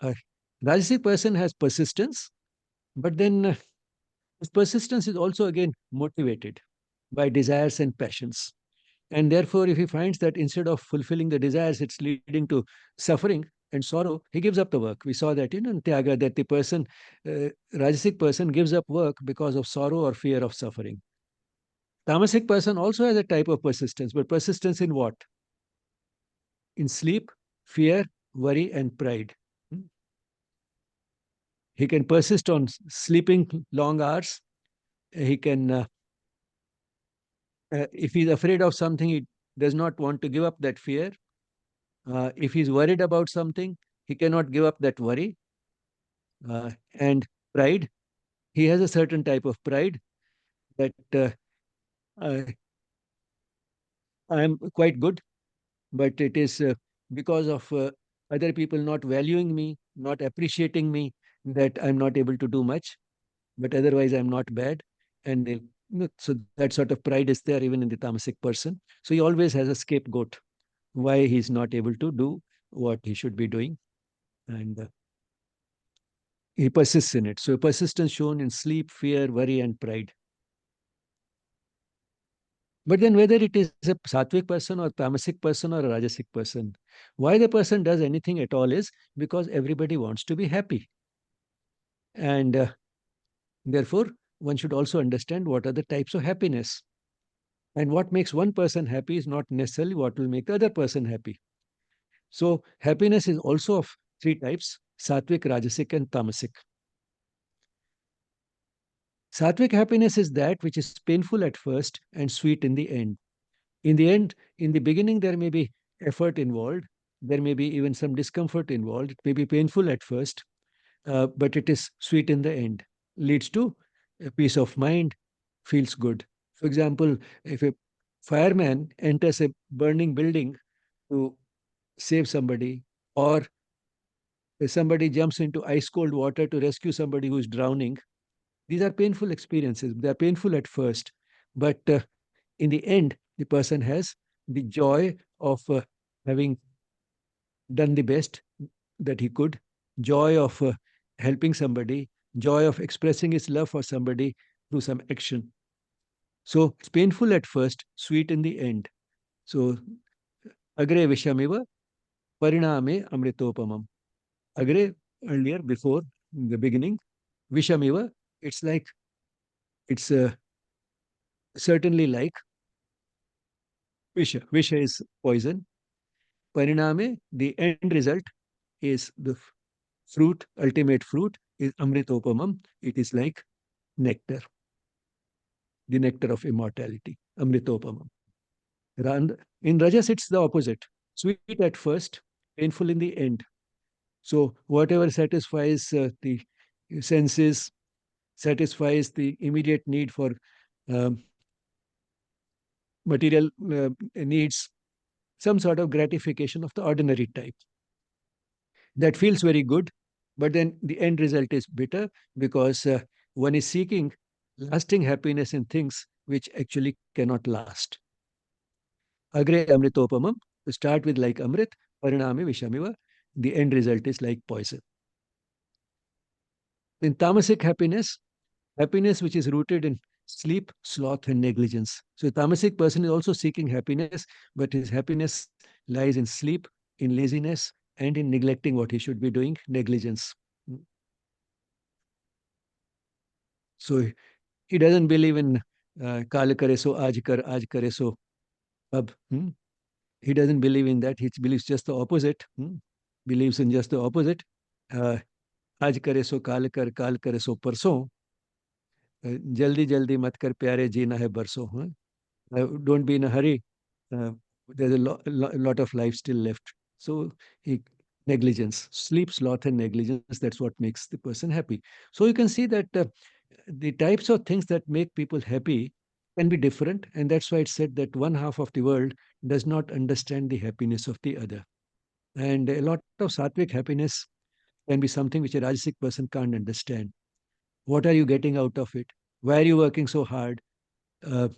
Uh, Rajasic person has persistence, but then his persistence is also again motivated by desires and passions. And therefore, if he finds that instead of fulfilling the desires, it's leading to suffering and sorrow, he gives up the work. We saw that in Tyaga, that the person, Rajasic person, gives up work because of sorrow or fear of suffering. Tamasic person also has a type of persistence, but persistence in what? In sleep, fear, worry, and pride. Hmm? He can persist on sleeping long hours. He can If he's afraid of something, he does not want to give up that fear. If he's worried about something, he cannot give up that worry. And pride, he has a certain type of pride that I am quite good, but it is because of other people not valuing me, not appreciating me, that I'm not able to do much. But otherwise, I'm not bad. And so that sort of pride is there even in the tamasic person. So he always has a scapegoat why he's not able to do what he should be doing. And he persists in it. So persistence shown in sleep, fear, worry, and pride. But then whether it is a sattvic person or tamasic person or a rajasic person, why the person does anything at all is because everybody wants to be happy. And therefore, one should also understand what are the types of happiness. And what makes one person happy is not necessarily what will make the other person happy. So happiness is also of three types: sattvic, rajasic, and tamasic. Sattvic happiness is that which is painful at first and sweet in the end. In the end, in the beginning, there may be effort involved. There may be even some discomfort involved. It may be painful at first, but it is sweet in the end. Leads to a peace of mind, feels good. For example, if a fireman enters a burning building to save somebody, or if somebody jumps into ice cold water to rescue somebody who's drowning, these are painful experiences. They are painful at first, but in the end, the person has the joy of having done the best that he could, joy of helping somebody, joy of expressing his love for somebody through some action. So it's painful at first, sweet in the end. So agre vishamiva pariname amritopamam. Agre, earlier, before, in the beginning, vishamiva, it's like, it's certainly like visha. Visha is poison. Pariname, the end result is the fruit, ultimate fruit is amritopamam. It is like nectar, the nectar of immortality, amritopamam. In Rajas, it's the opposite. Sweet at first, painful in the end. So whatever satisfies the senses, satisfies the immediate need for um, material needs, some sort of gratification of the ordinary type. That feels very good, but then the end result is bitter because one is seeking lasting happiness in things which actually cannot last. Agre amritopamam, to start with like amrit, parinami vishamiva, the end result is like poison. In tamasic happiness, happiness which is rooted in sleep, sloth, and negligence. So a tamasic person is also seeking happiness, but his happiness lies in sleep, in laziness, and in neglecting what he should be doing, negligence. So he doesn't believe in kal kare so aaj kare so ab. He doesn't believe in that. He believes just the opposite. Believes in just the opposite. Uh, आज करे सो काल करे सो परसों जल्दी जल्दी मत कर प्यारे जीना है बरसों don't be in a hurry. Uh, there's a lot of life still left. So he negligence, sleep, sloth, and negligence. That's what makes the person happy. So you can see that the types of things that make people happy can be different, and that's why it's said that one half of the world does not understand the happiness of the other. And a lot of sattvic happiness can be something which a rajasic person can't understand. What are you getting out of it? Why are you working so hard? Uh,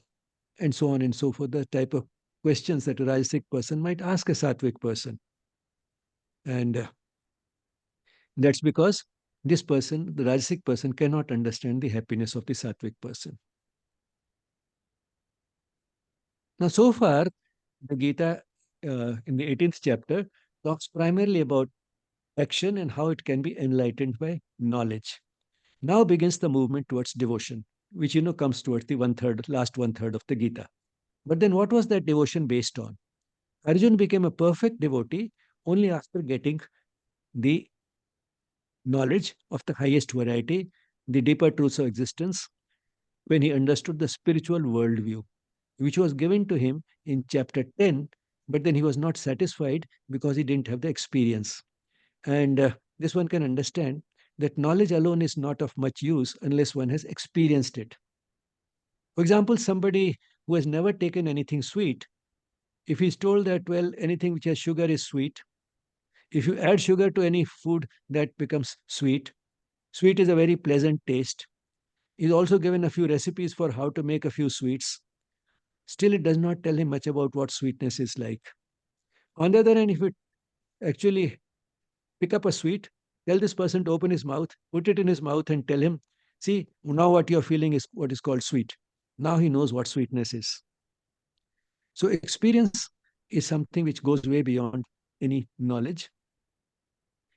and so on and so forth, the type of questions that a Rajasic person might ask a Sattvic person. And that's because this person, the Rajasic person, cannot understand the happiness of the Sattvic person. Now, so far, the Gita in the 18th chapter talks primarily about action and how it can be enlightened by knowledge. Now begins the movement towards devotion, which comes towards the last one third of the Gita. But then what was that devotion based on? Arjun became a perfect devotee only after getting the knowledge of the highest variety, the deeper truths of existence, when he understood the spiritual worldview. which was given to him in chapter 10, but then he was not satisfied because he didn't have the experience. And this one can understand that knowledge alone is not of much use unless one has experienced it. For example, somebody who has never taken anything sweet, if he's told that, well, anything which has sugar is sweet, if you add sugar to any food, that becomes sweet. Sweet is a very pleasant taste. He's also given a few recipes for how to make a few sweets. Still, it does not tell him much about what sweetness is like. On the other hand, if you actually pick up a sweet, tell this person to open his mouth, put it in his mouth, and tell him, see, now what you're feeling is what is called sweet. Now he knows what sweetness is. So, experience is something which goes way beyond any knowledge.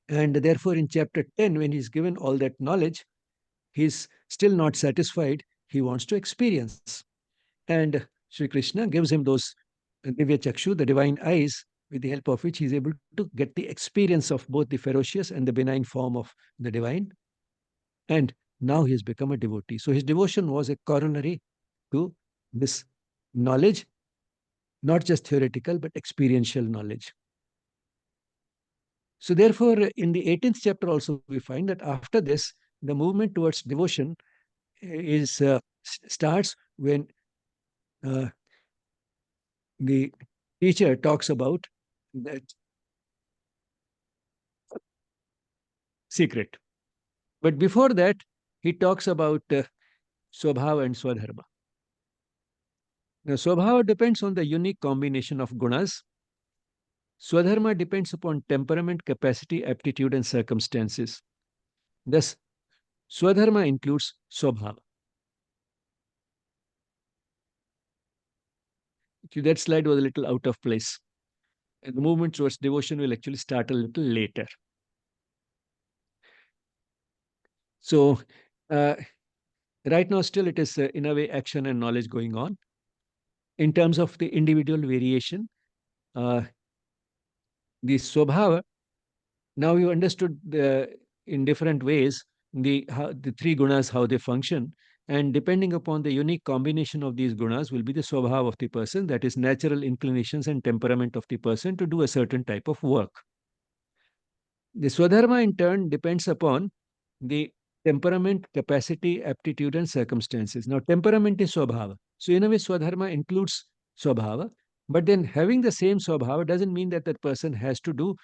And therefore, in chapter 10, when he's given all that knowledge, he's still not satisfied. He wants to experience. And Sri Krishna gives him those Divya Chakshu, the divine eyes, with the help of which he's able to get the experience of both the ferocious and the benign form of the divine. And now he has become a devotee. So his devotion was a corollary to this knowledge, not just theoretical, but experiential knowledge. So, therefore, in the 18th chapter, also, we find that after this, the movement towards devotion is starts when uh, the teacher talks about that secret. But before that, he talks about Swabhava and Swadharma. Now, Swabhava depends on the unique combination of gunas. Swadharma depends upon temperament, capacity, aptitude, and circumstances. Thus, Swadharma includes Swabhava. That slide was a little out of place. And the movement towards devotion will actually start a little later. So, right now, still it is in a way action and knowledge going on. In terms of the individual variation, uh, the Swabhava, now you understood in different ways the three gunas, how they function. And depending upon the unique combination of these gunas will be the Swabhava of the person, that is, natural inclinations and temperament of the person to do a certain type of work. The Swadharma, in turn, depends upon the temperament, capacity, aptitude, and circumstances. Now, temperament is Swabhava. So, in a way, Swadharma includes Swabhava. But then having the same Swabhava doesn't mean that that person has to do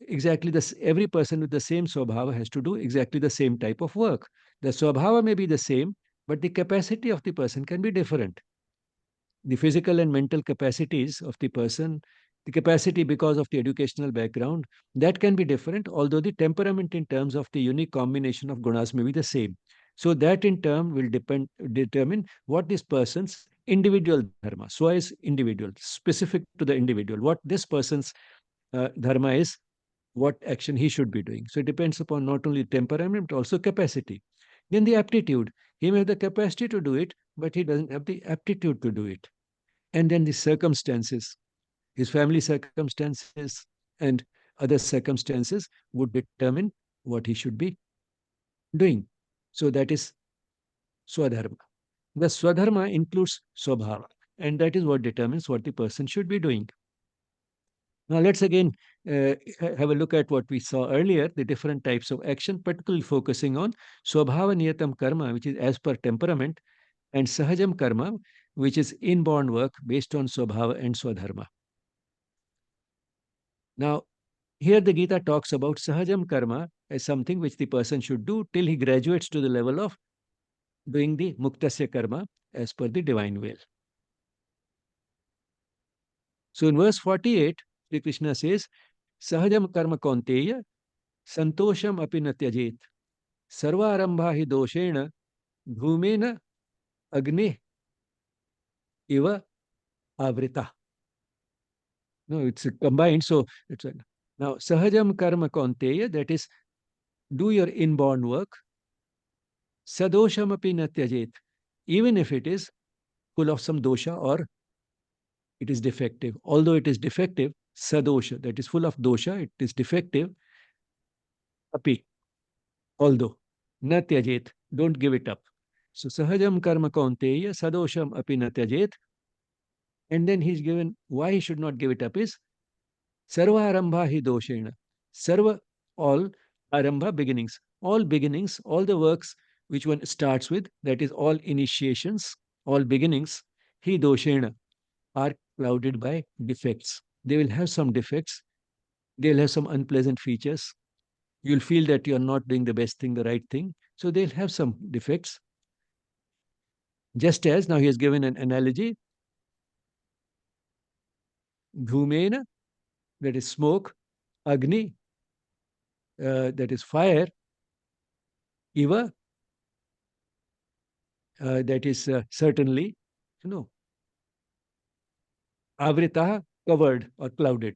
exactly this. Every person with the same Swabhava has to do exactly the same type of work. The Swabhava may be the same, but the capacity of the person can be different. The physical and mental capacities of the person, the capacity because of the educational background, that can be different, although the temperament in terms of the unique combination of gunas may be the same. So that in turn will determine what this person's individual dharma. Swa is individual, specific to the individual. What this person's dharma is, what action he should be doing. So it depends upon not only temperament, but also capacity. Then the aptitude. He may have the capacity to do it, but he doesn't have the aptitude to do it. And then the circumstances, his family circumstances and other circumstances would determine what he should be doing. So that is Swadharma. The Swadharma includes Swabhava, and that is what determines what the person should be doing. Now, let's again have a look at what we saw earlier, the different types of action, particularly focusing on Swabhava Niyatam Karma, which is as per temperament, and Sahajam Karma, which is inborn work based on Swabhava and Swadharma. Now, here the Gita talks about Sahajam Karma as something which the person should do till he graduates to the level of doing the Muktasya Karma as per the divine will. So in verse 48, Sri Krishna says, Sahajam Karma Kaunteya Santosham api na tyajet Sarvarambha hi doshena Bhumena Agni iva avrita. No, it's combined. So it's now Sahajam Karma Kaunteya, that is, do your inborn work. Sadosham api na tyajet, even if it is full of some dosha or it is defective. Although it is defective, sadosha, that is full of dosha, it is defective. Api, although, na don't give it up. So sahajam karma kaunteya sadosham api na And then he's given why he should not give it up is Sarva Arambha hi doshena. Sarva, all, Arambha, beginnings. All beginnings, all the works which one starts with, that is all initiations, all beginnings, hi doshena, are clouded by defects. They will have some defects. They'll have some unpleasant features. You'll feel that you're not doing the best thing, the right thing. So they'll have some defects. Just as now he has given an analogy, dhumena, that is smoke, agni, that is fire, iva, that is certainly, you know, avritaha, covered or clouded.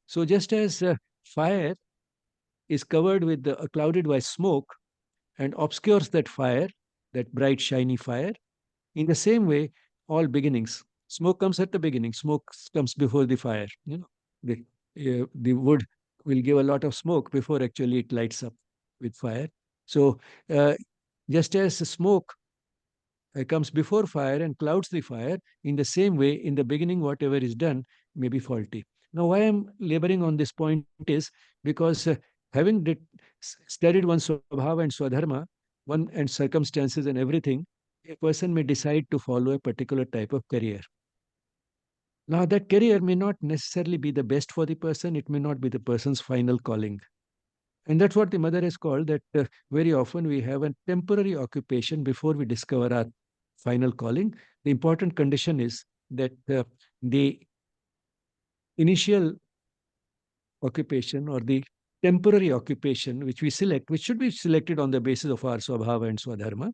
So just as fire is covered with clouded by smoke and obscures that fire, that bright shiny fire, in the same way, all beginnings, smoke comes at the beginning, smoke comes before the fire. You know, the wood will give a lot of smoke before actually it lights up with fire. So uh, just as smoke comes before fire and clouds the fire, in the same way, in the beginning, whatever is done may be faulty. Now, why I'm laboring on this point is because having studied one's swabhava and swadharma, one and circumstances and everything, a person may decide to follow a particular type of career. Now, that career may not necessarily be the best for the person, it may not be the person's final calling. And that's what the mother has called that very often we have a temporary occupation before we discover our final calling. The important condition is that the initial occupation or the temporary occupation which we select, which should be selected on the basis of our swabhava and swadharma,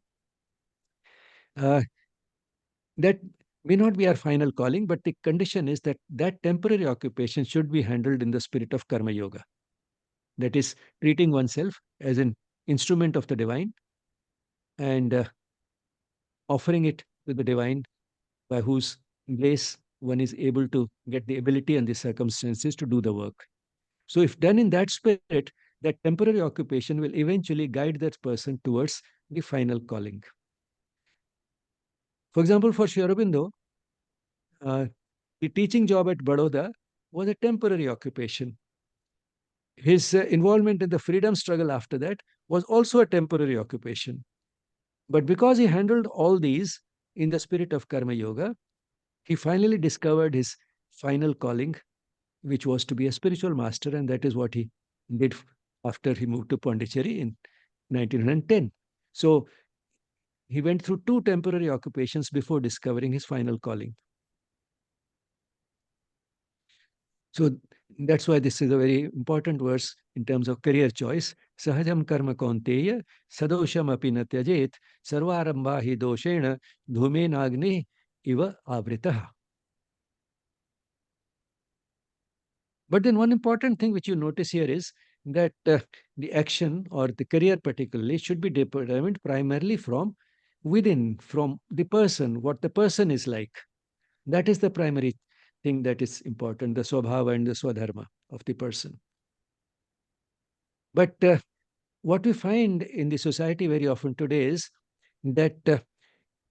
uh, that may not be our final calling, but the condition is that that temporary occupation should be handled in the spirit of karma yoga. That is, treating oneself as an instrument of the divine and offering it to the divine by whose grace one is able to get the ability and the circumstances to do the work. So, if done in that spirit, that temporary occupation will eventually guide that person towards the final calling. For example, for Sri Aurobindo, uh, the teaching job at Baroda was a temporary occupation. His involvement in the freedom struggle after that was also a temporary occupation. But because he handled all these in the spirit of Karma Yoga, he finally discovered his final calling, which was to be a spiritual master, and that is what he did after he moved to Pondicherry in 1910. So he went through two temporary occupations before discovering his final calling. So that's why this is a very important verse in terms of career choice. Sahajam karma kaunteya sadosham api na tyajet sarvarambha hi doshena dhume nagni iva avritah. But then one important thing which you notice here is that the action or the career particularly should be determined primarily from within, from the person, what the person is like. That is the primary thing that is important, the swabhava and the swadharma of the person. But what we find in the society very often today is that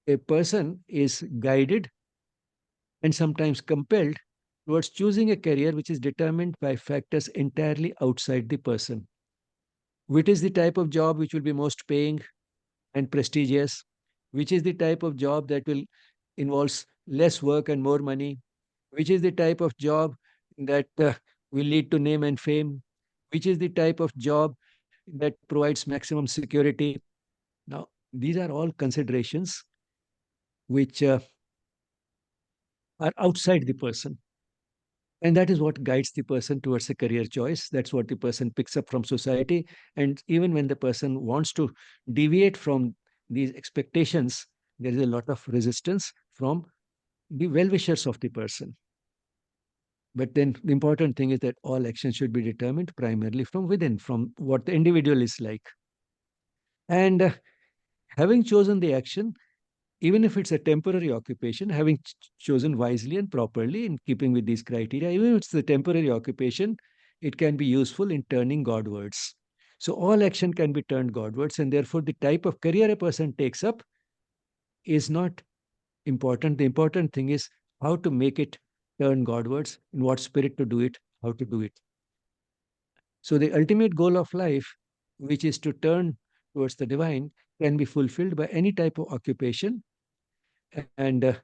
a person is guided and sometimes compelled towards choosing a career which is determined by factors entirely outside the person. Which is the type of job which will be most paying and prestigious? Which is the type of job that will involves less work and more money? Which is the type of job that will lead to name and fame? Which is the type of job that provides maximum security? Now, these are all considerations which are outside the person. And that is what guides the person towards a career choice. That's what the person picks up from society. And even when the person wants to deviate from these expectations, there is a lot of resistance from the well wishers of the person. But then the important thing is that all action should be determined primarily from within, from what the individual is like. And having chosen the action, even if it's a temporary occupation, having chosen wisely and properly in keeping with these criteria, even if it's a temporary occupation, it can be useful in turning Godwards. So all action can be turned Godwards, and therefore the type of career a person takes up is not important. The important thing is how to make it turn Godwards, in what spirit to do it, how to do it. So the ultimate goal of life, which is to turn towards the divine, can be fulfilled by any type of occupation, and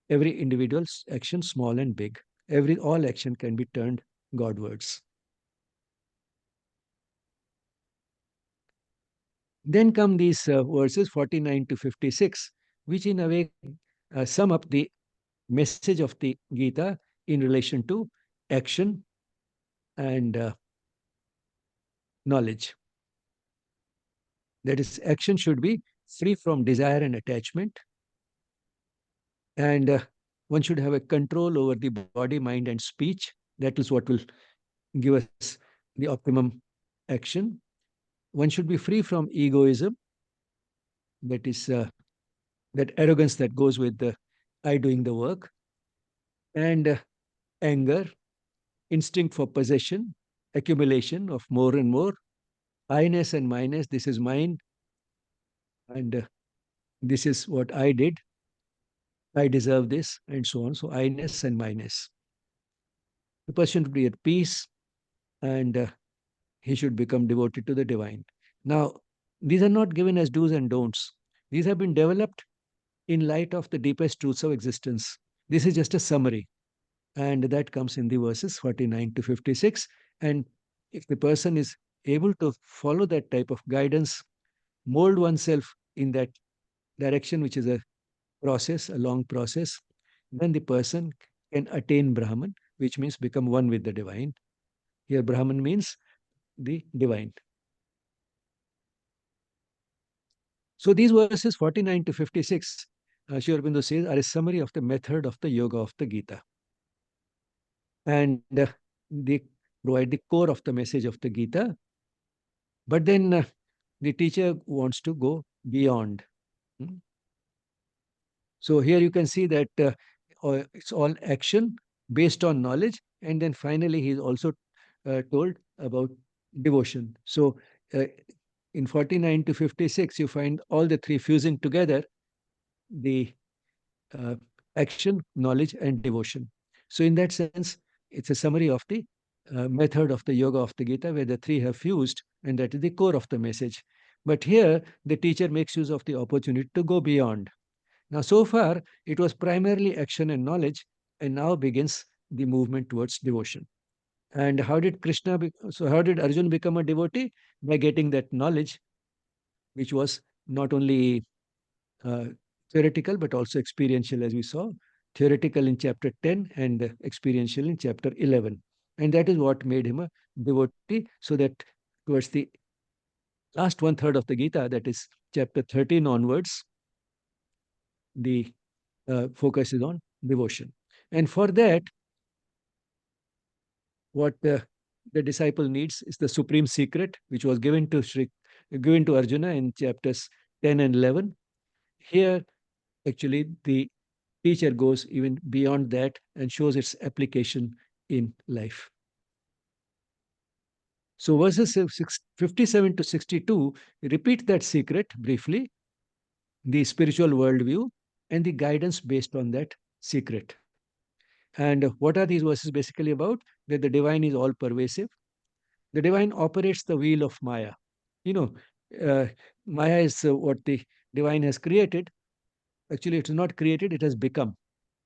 every individual's action, small and big, all action can be turned Godwards. Then come these verses 49 to 56, which in a way sum up the message of the Gita in relation to action and knowledge. That is, action should be free from desire and attachment, and one should have a control over the body, mind, and speech. That is what will give us the optimum action. One should be free from egoism, that is, that arrogance that goes with the I doing the work, and anger, instinct for possession, accumulation of more and more, I-ness and minus, this is mine, and this is what I did, I deserve this, and so on. So I-ness and minus. The person should be at peace, and he should become devoted to the divine. Now, these are not given as do's and don'ts. These have been developed in light of the deepest truths of existence. This is just a summary, and that comes in the verses 49 to 56. And if the person is able to follow that type of guidance, mold oneself in that direction, which is a process, a long process, then the person can attain Brahman, which means become one with the divine. Here, Brahman means the divine. So these verses 49 to 56, Sri Aurobindo says, are a summary of the method of the yoga of the Gita. And they provide the core of the message of the Gita. But then the teacher wants to go beyond. Hmm? So here you can see that it's all action based on knowledge. And then finally, he's also told about devotion. So in 49 to 56, you find all the three fusing together, the uh, action, knowledge, and devotion. So in that sense, it's a summary of the method of the yoga of the Gita, where the three have fused, and that is the core of the message. But here, the teacher makes use of the opportunity to go beyond. Now, so far, it was primarily action and knowledge, and now begins the movement towards devotion. And how did Arjun become a devotee? By getting that knowledge, which was not only uh, theoretical but also experiential, as we saw. Theoretical in chapter 10 and experiential in chapter 11. And that is what made him a devotee, so that towards the last one third of the Gita, that is chapter 13 onwards, the focus is on devotion. And for that, what the disciple needs is the supreme secret, which was given to Arjuna in chapters 10 and 11. Here, actually, the teacher goes even beyond that and shows its application in life. So verses 57 to 62 repeat that secret briefly, the spiritual worldview, and the guidance based on that secret. And what are these verses basically about? That the divine is all pervasive. The divine operates the wheel of Maya. You know, uh, Maya is what the divine has created. Actually, it's not created, it has become.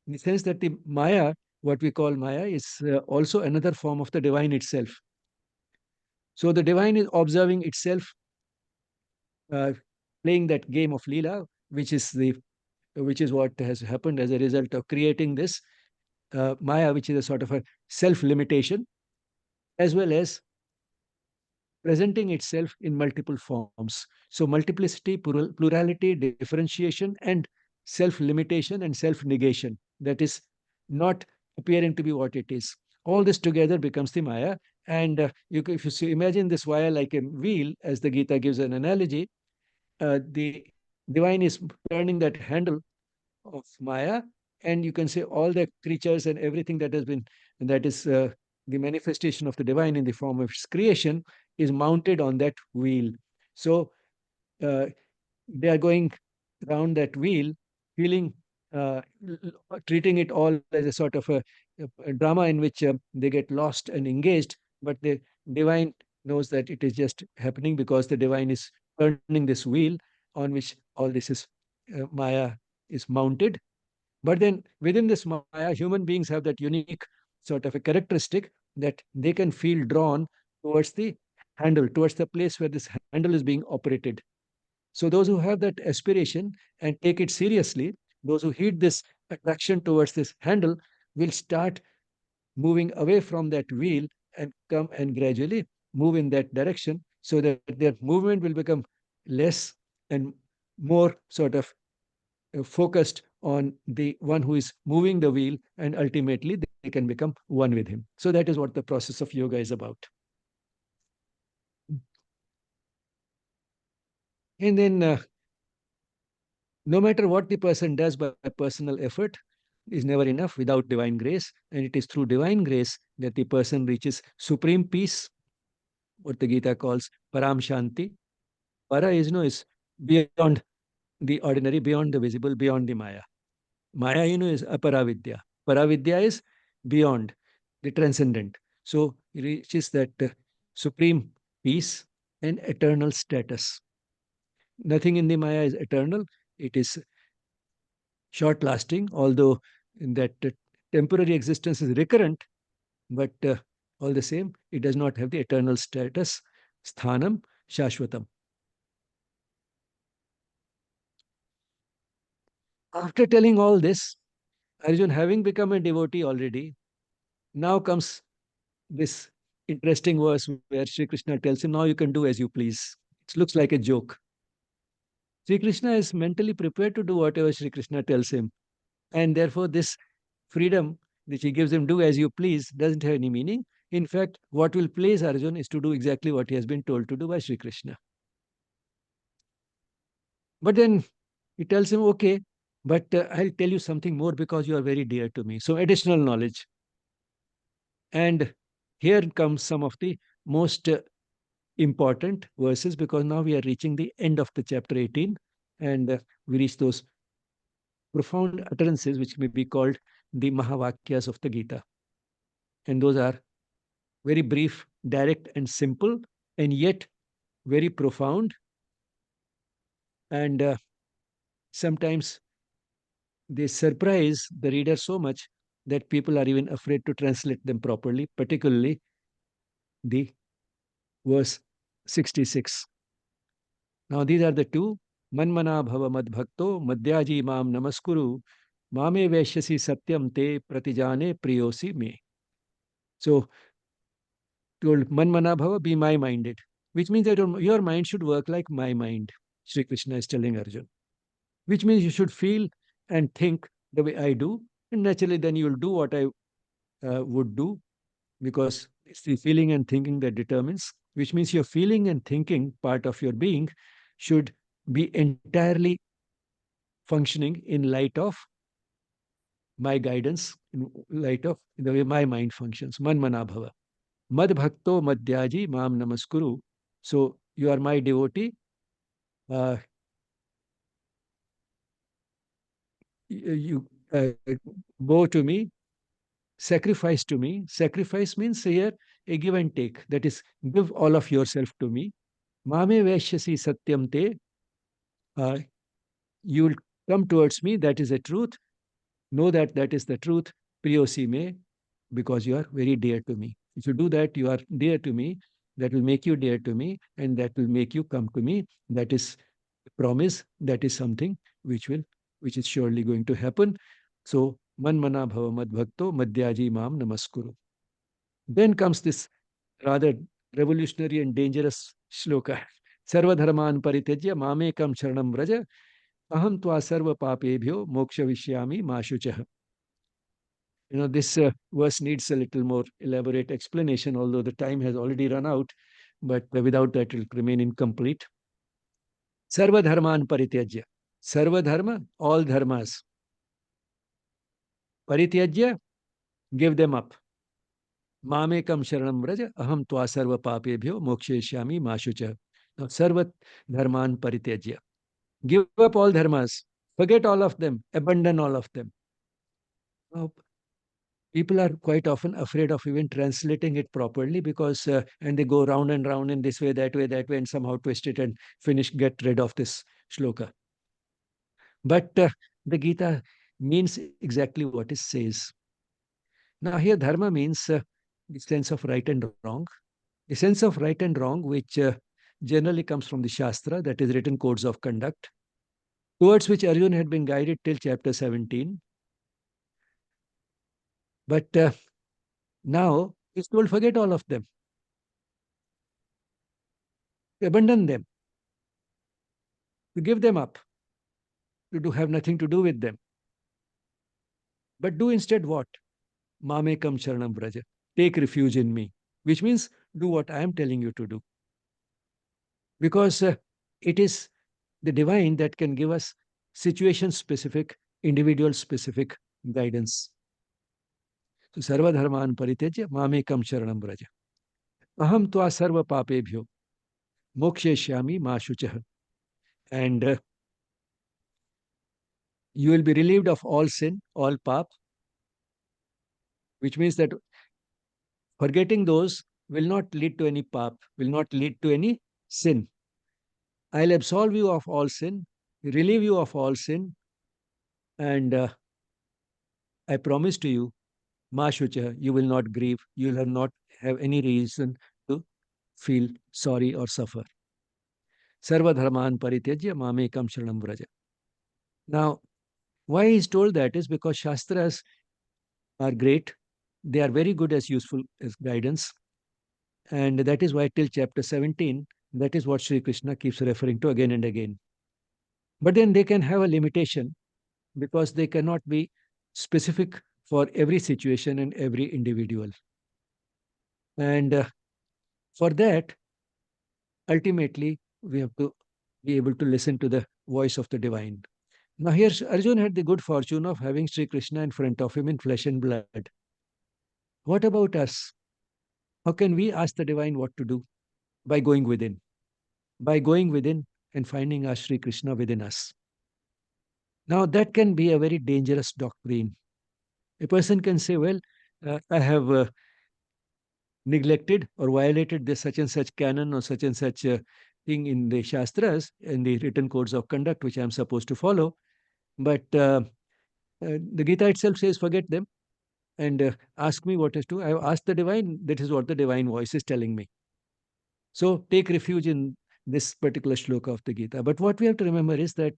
In the sense that the Maya, what we call Maya, is also another form of the divine itself. So the divine is observing itself, uh, playing that game of Leela, which is what has happened as a result of creating this Maya, which is a sort of a self-limitation, as well as presenting itself in multiple forms. So multiplicity, plurality, differentiation, and self-limitation and self-negation. That is not appearing to be what it is. All this together becomes the Maya. And if you imagine this Maya like a wheel, as the Gita gives an analogy, the divine is turning that handle of Maya, and you can say all the creatures and everything that is the manifestation of the divine in the form of its creation is mounted on that wheel. So they are going around that wheel, feeling treating it all as a sort of a drama in which they get lost and engaged, but the divine knows that it is just happening because the divine is turning this wheel on which all this is Maya is mounted. But then within this Maya, human beings have that unique sort of a characteristic that they can feel drawn towards the handle, towards the place where this handle is being operated. So those who have that aspiration and take it seriously, those who heed this attraction towards this handle, will start moving away from that wheel and come and gradually move in that direction so that their movement will become less and more sort of focused on the one who is moving the wheel, and ultimately they can become one with him. So that is what the process of yoga is about. And then no matter what the person does by personal effort is never enough without divine grace, and it is through divine grace that the person reaches supreme peace, what the Gita calls param shanti. Para is, is beyond the ordinary, beyond the visible, beyond the maya. Maya, is aparavidya. Paravidya is beyond the transcendent. So it reaches that supreme peace and eternal status. Nothing in the maya is eternal. It is short lasting, although in that temporary existence is recurrent, but all the same, it does not have the eternal status, sthanam, shashwatam. After telling all this, Arjun, having become a devotee already, now comes this interesting verse where Sri Krishna tells him, now you can do as you please. It looks like a joke. Sri Krishna is mentally prepared to do whatever Sri Krishna tells him. And therefore, this freedom which he gives him, do as you please, doesn't have any meaning. In fact, what will please Arjun is to do exactly what he has been told to do by Sri Krishna. But then he tells him, okay, but I'll tell you something more because you are very dear to me. So, additional knowledge. And here comes some of the most important verses because now we are reaching the end of the chapter 18 and we reach those profound utterances which may be called the Mahavakyas of the Gita. And those are very brief, direct, and simple, and yet very profound. And sometimes they surprise the reader so much that people are even afraid to translate them properly, particularly the verse 66. Now, these are the two. Manmana bhava mad bhakto madhyaji mam namaskuru mame vaishyasi satyam te pratijane priyosi me. So, told Manmana bhava, be my minded, which means that your mind should work like my mind. Sri Krishna is telling Arjun, which means you should feel and think the way I do, and naturally then you will do what I would do because it's the feeling and thinking that determines, which means your feeling and thinking part of your being should be entirely functioning in light of my guidance, in light of the way my mind functions. Manmana bhava. Mad bhakto madhyaji mam namaskuru. So you are my devotee. Uh, you bow to me, sacrifice to me. Sacrifice means here a give and take. That is, give all of yourself to me. Mame vaishyasi satyam te. Uh, you will come towards me. That is the truth. Know that that is the truth. Priyosi me, because you are very dear to me. If you do that, you are dear to me. That will make you dear to me, and that will make you come to me. That is a promise. That is something which is surely going to happen. So, manmana bhava mad bhakto madhyaji mam namaskuru. Then comes this rather revolutionary and dangerous shloka. Sarva dharman paritejya mamekam sharanam vraja aham tva sarva papebhyo moksha vishyami mashuchah. This verse needs a little more elaborate explanation, although the time has already run out, but without that it will remain incomplete. Sarva dharman parityajya. Sarva dharma, all dharmas. Parityajya, give them up. Mamekam sharanam vraja, aham tva sarva papebhyo moksheshyami mashucha. Now, sarva dharman parityajya. Give up all dharmas. Forget all of them, abandon all of them. Now, people are quite often afraid of even translating it properly because, and they go round and round in this way, that way, and somehow twist it and finish, get rid of this shloka. But the Gita means exactly what it says. Now, here, dharma means the sense of right and wrong. The sense of right and wrong, which generally comes from the Shastra, that is, written codes of conduct, towards which Arjuna had been guided till chapter 17. But now he's told, forget all of them, abandon them, to give them up, have nothing to do with them. But do instead what? Mamekam Sharanam Braja. Take refuge in me, which means do what I am telling you to do. Because it is the divine that can give us situation specific, individual specific guidance. So, Sarva Dharman Paritejya Mamekam Sharanam Braja. Aham Tva Sarva Papebhyo Moksheshyami Ma Shuchah. And you will be relieved of all sin, all pap, which means that forgetting those will not lead to any pap, will not lead to any sin. I'll absolve you of all sin, relieve you of all sin, and I promise to you, Ma Shucha, you will not grieve, you will not have any reason to feel sorry or suffer. Sarva dharman paritejya mamekam sharanam vraja. Now, why he's told that is because Shastras are great. They are very good as useful as guidance. And that is why till chapter 17, that is what Sri Krishna keeps referring to again and again. But then they can have a limitation because they cannot be specific for every situation and every individual. And for that, ultimately, we have to be able to listen to the voice of the divine. Now, here Arjun had the good fortune of having Sri Krishna in front of him in flesh and blood. What about us? How can we ask the divine what to do? By going within. By going within and finding our Sri Krishna within us. Now, that can be a very dangerous doctrine. A person can say, well, I have neglected or violated this such and such canon or such and such thing in the Shastras, in the written codes of conduct, which I'm supposed to follow. But the Gita itself says, forget them and ask me what is to. I have asked the divine, that is what the divine voice is telling me. So take refuge in this particular shloka of the Gita. But what we have to remember is that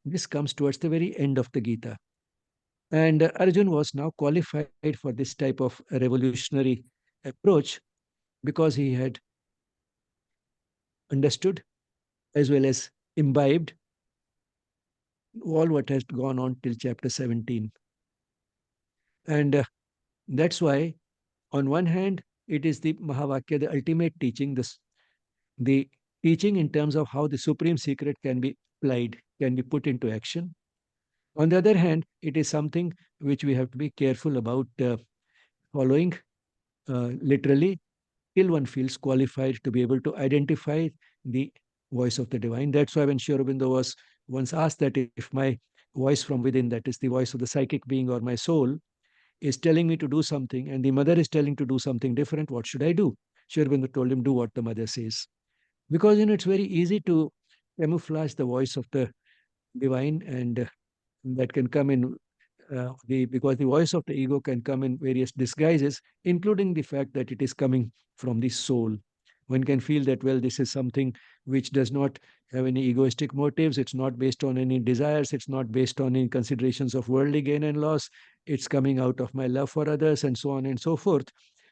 this comes towards the very end of the Gita. And Arjun was now qualified for this type of revolutionary approach because he had understood as well as imbibed all what has gone on till chapter 17. And that's why, on one hand, it is the Mahavakya, the ultimate teaching, the teaching in terms of how the supreme secret can be applied, can be put into action. On the other hand, it is something which we have to be careful about following literally till one feels qualified to be able to identify the voice of the divine. That's why when Sri Aurobindo was once asked that if my voice from within, that is the voice of the psychic being or my soul, is telling me to do something and the mother is telling to do something different, what should I do? Sri Aurobindo told him, do what the mother says. Because it's very easy to camouflage the voice of the divine, and that can come in because the voice of the ego can come in various disguises, including the fact that it is coming from the soul. One can feel that, well, this is something which does not have any egoistic motives. It's not based on any desires. It's not based on any considerations of worldly gain and loss. It's coming out of my love for others, and so on and so forth.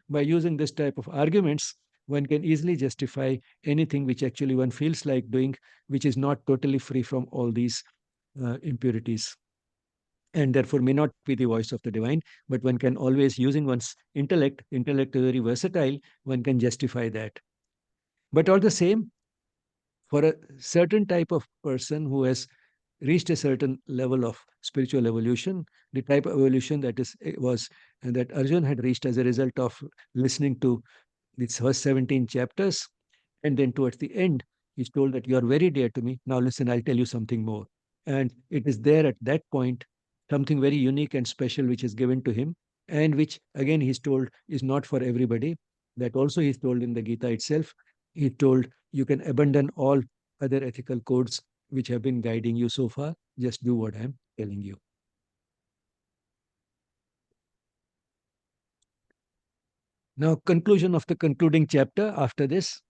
By using this type of arguments, one can easily justify anything which actually one feels like doing, which is not totally free from all these impurities, and therefore may not be the voice of the divine. But one can always, using one's intellect is very versatile, one can justify that. But all the same, for a certain type of person who has reached a certain level of spiritual evolution, the type of evolution that was and that Arjun had reached as a result of listening to these first 17 chapters, and then towards the end, he's told that you are very dear to me. Now listen, I'll tell you something more. And it is there at that point, something very unique and special which is given to him, and which again he's told is not for everybody. That also he's told in the Gita itself. He told you can abandon all other ethical codes which have been guiding you so far. Just do what I'm telling you. Now, conclusion of the concluding chapter after this,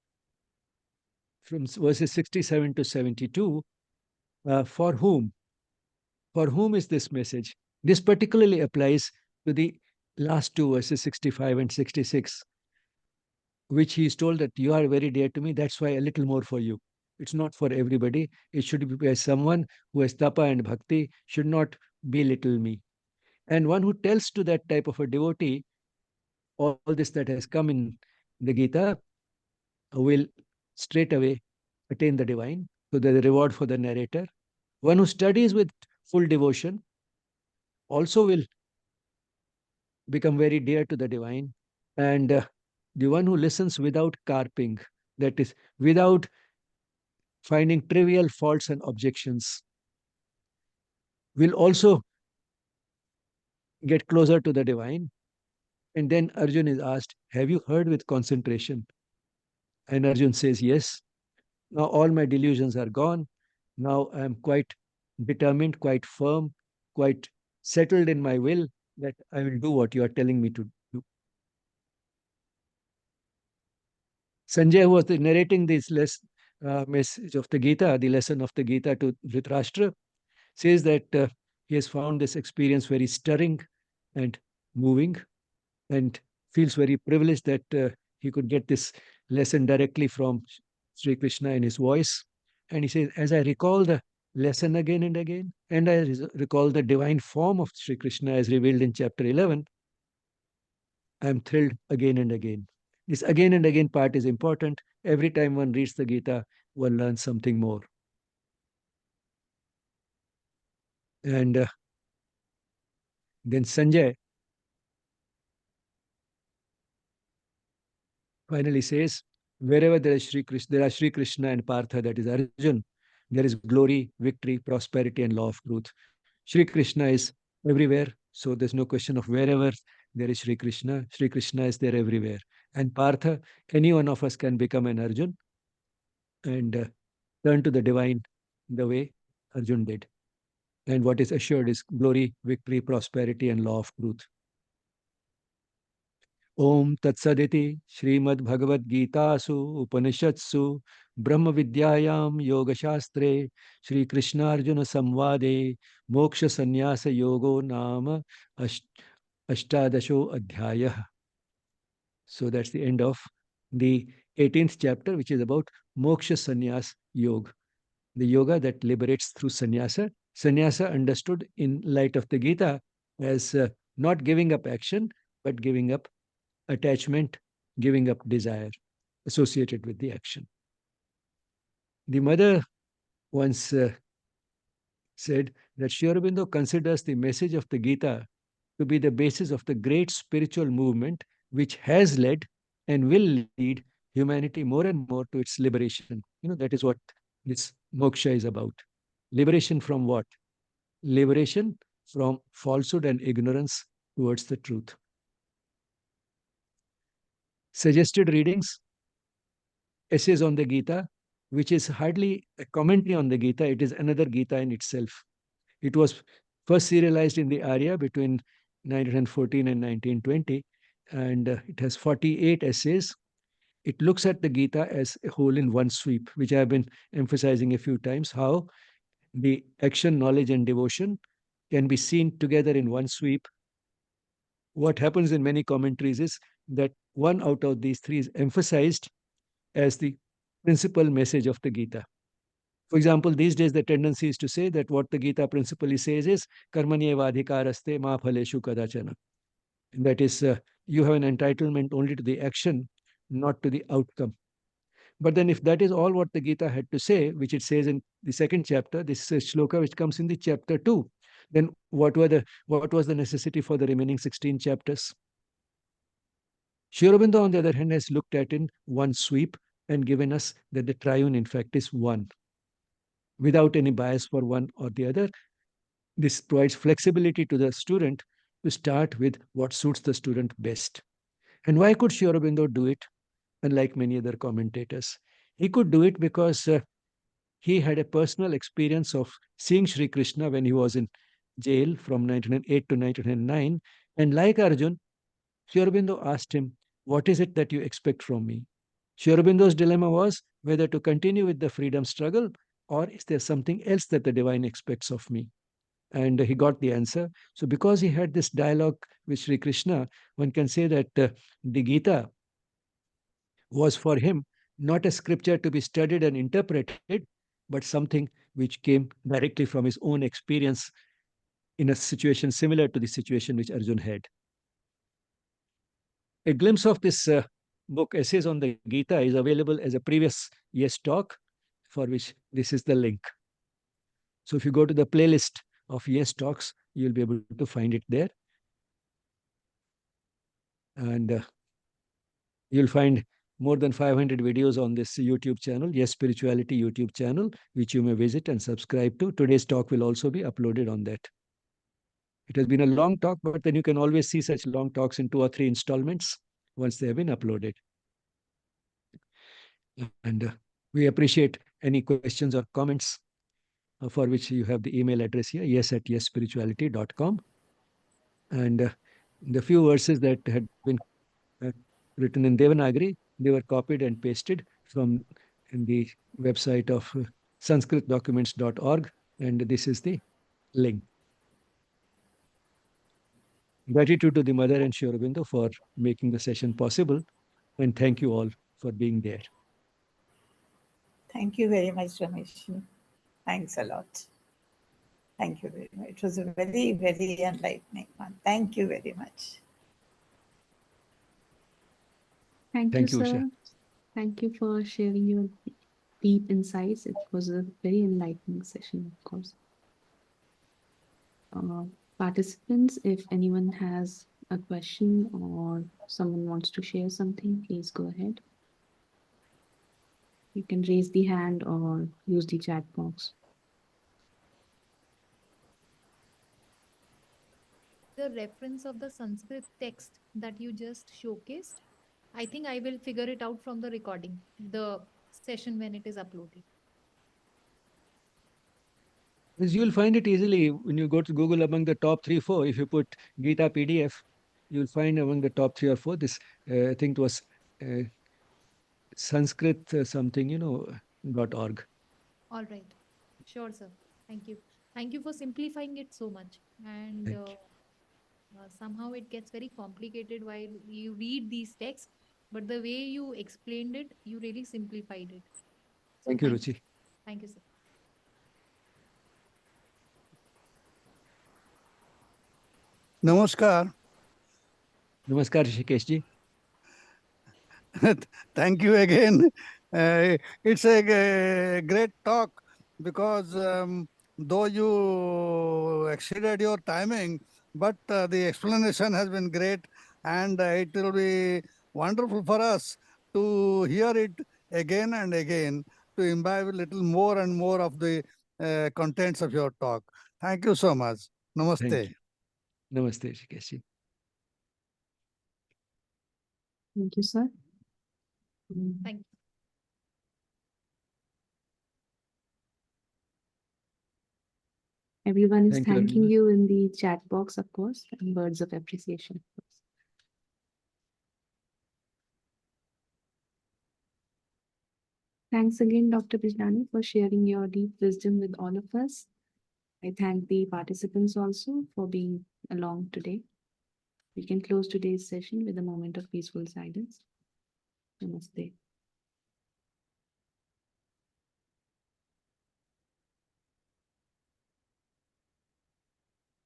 from verses 67 to 72, for whom? For whom is this message? This particularly applies to the last two verses, 65 and 66, which he is told that you are very dear to me, that's why a little more for you. It's not for everybody. It should be by someone who has tapa and bhakti, should not belittle me. And one who tells to that type of a devotee all this that has come in the Gita will straight away attain the divine. So there's a reward for the narrator. One who studies with full devotion also will become very dear to the divine. And the one who listens without carping, that is, without finding trivial faults and objections, will also get closer to the divine. And then Arjun is asked, have you heard with concentration? And Arjun says, yes. Now all my delusions are gone. Now I am quite determined, quite firm, quite settled in my will that I will do what you are telling me to do. Sanjay, who was narrating this message of the Gita, the lesson of the Gita to Dhritarashtra, says that he has found this experience very stirring and moving, and feels very privileged that he could get this lesson directly from Sri Krishna in his voice. And he says, as I recall the lesson again and again, and I recall the divine form of Sri Krishna as revealed in chapter 11, I am thrilled again and again. This again and again part is important. Every time one reads the Gita, one learns something more. And then Sanjay finally says, wherever there is Sri Krishna, there are Sri Krishna and Partha, that is Arjun, there is glory, victory, prosperity, and law of truth. Sri Krishna is everywhere, so there's no question of wherever there is Sri Krishna. Sri Krishna is there everywhere. And Partha, any one of us can become an Arjun and turn to the divine the way Arjun did. And what is assured is glory, victory, prosperity, and law of truth. Om Tatsaditi Srimad Bhagavad Gitasu Upanishadsu Brahma Vidyayam Yoga Shastre Sri Krishna Arjuna Samvade Moksha Sannyasa Yogo Nama Ashtadasho Adhyaya. So that's the end of the 18th chapter, which is about Moksha Sannyas Yoga, the yoga that liberates through sannyasa. Sannyasa understood in light of the Gita as not giving up action, but giving up attachment, giving up desire associated with the action. The mother once said that Sri Aurobindo considers the message of the Gita to be the basis of the great spiritual movement which has led and will lead humanity more and more to its liberation. That is what this moksha is about. Liberation from what? Liberation from falsehood and ignorance towards the truth. Suggested readings: essays on the Gita, which is hardly a commentary on the Gita, it is another Gita in itself. It was first serialized in the Arya between 1914 and 1920, and it has 48 essays. It looks at the Gita as a whole in one sweep, which I have been emphasizing a few times, how the action, knowledge, and devotion can be seen together in one sweep. What happens in many commentaries is that one out of these three is emphasized as the principal message of the Gita. For example, these days the tendency is to say that what the Gita principally says is karmanyeva adhikaraste ma phaleshu kadachana. And that is, you have an entitlement only to the action, not to the outcome. But then if that is all what the Gita had to say, which it says in the second chapter, this is a shloka which comes in the chapter 2, then what was the necessity for the remaining 16 chapters? Sri Aurobindo, on the other hand, has looked at in one sweep and given us that the triune, in fact, is one. without any bias for one or the other. This provides flexibility to the student to start with what suits the student best. And why could Sri Aurobindo do it, unlike many other commentators? He could do it because he had a personal experience of seeing Sri Krishna when he was in jail from 1908 to 1909. And like Arjun, Sri Aurobindo asked him, "What is it that you expect from me?" Sri Aurobindo's dilemma was whether to continue with the freedom struggle, or is there something else that the divine expects of me? And he got the answer. So, because he had this dialogue with Sri Krishna, one can say that the Gita was for him not a scripture to be studied and interpreted, but something which came directly from his own experience in a situation similar to the situation which Arjun had. A glimpse of this book, Essays on the Gita, is available as a previous Yes talk, for which this is the link. So if you go to the playlist of Yes talks, you'll be able to find it there. And you'll find more than 500 videos on this YouTube channel, Yes Spirituality YouTube channel, which you may visit and subscribe to. Today's talk will also be uploaded on that. It has been a long talk, but then you can always see such long talks in 2 or 3 installments once they have been uploaded. And we appreciate any questions or comments for which you have the email address here, yes@yesspirituality.com. And the few verses that had been uh, written in Devanagari, they were copied and pasted from the website of sanskritdocuments.org. And this is the link. Gratitude to the Mother and Sri Aurobindo for making the session possible. And thank you all for being there. Thank you very much, Ramesh. Thanks a lot. Thank you very much. It was a very, very enlightening one. Thank you very much. Thank you, Thank you, sir. Usha. Thank you for sharing your deep insights. It was a very enlightening session, of course. Participants, if anyone has a question or someone wants to share something, please go ahead. You can raise the hand or use the chat box. The reference of the Sanskrit text that you just showcased, I think I will figure it out from the recording, the session when it is uploaded. Yes, you'll find it easily when you go to Google among the top 3, 4. If you put Gita PDF, you'll find among the top 3 or 4. This, I think, it was Sanskrit something, .org. All right. Sure, sir. Thank you. Thank you for simplifying it so much. And somehow it gets very complicated while you read these texts, but the way you explained it, you really simplified it. So Thank you, Ruchi. thank you, sir. Namaskar. Namaskar, Rishikesh ji. Thank you again. It's a great talk because though you exceeded your timing, but the explanation has been great, and it will be wonderful for us to hear it again and again to imbibe a little more and more of the contents of your talk. Thank you so much. Namaste. Thank you. Namaste, Rishikesh ji. Thank you, sir. Thank you. Everyone is Thank you, thanking everyone. you in the chat box, of course, and words of appreciation, of course. Thanks again, Dr. Bijlani, for sharing your deep wisdom with all of us. I thank the participants also for being along today. We can close today's session with a moment of peaceful silence. Namaste.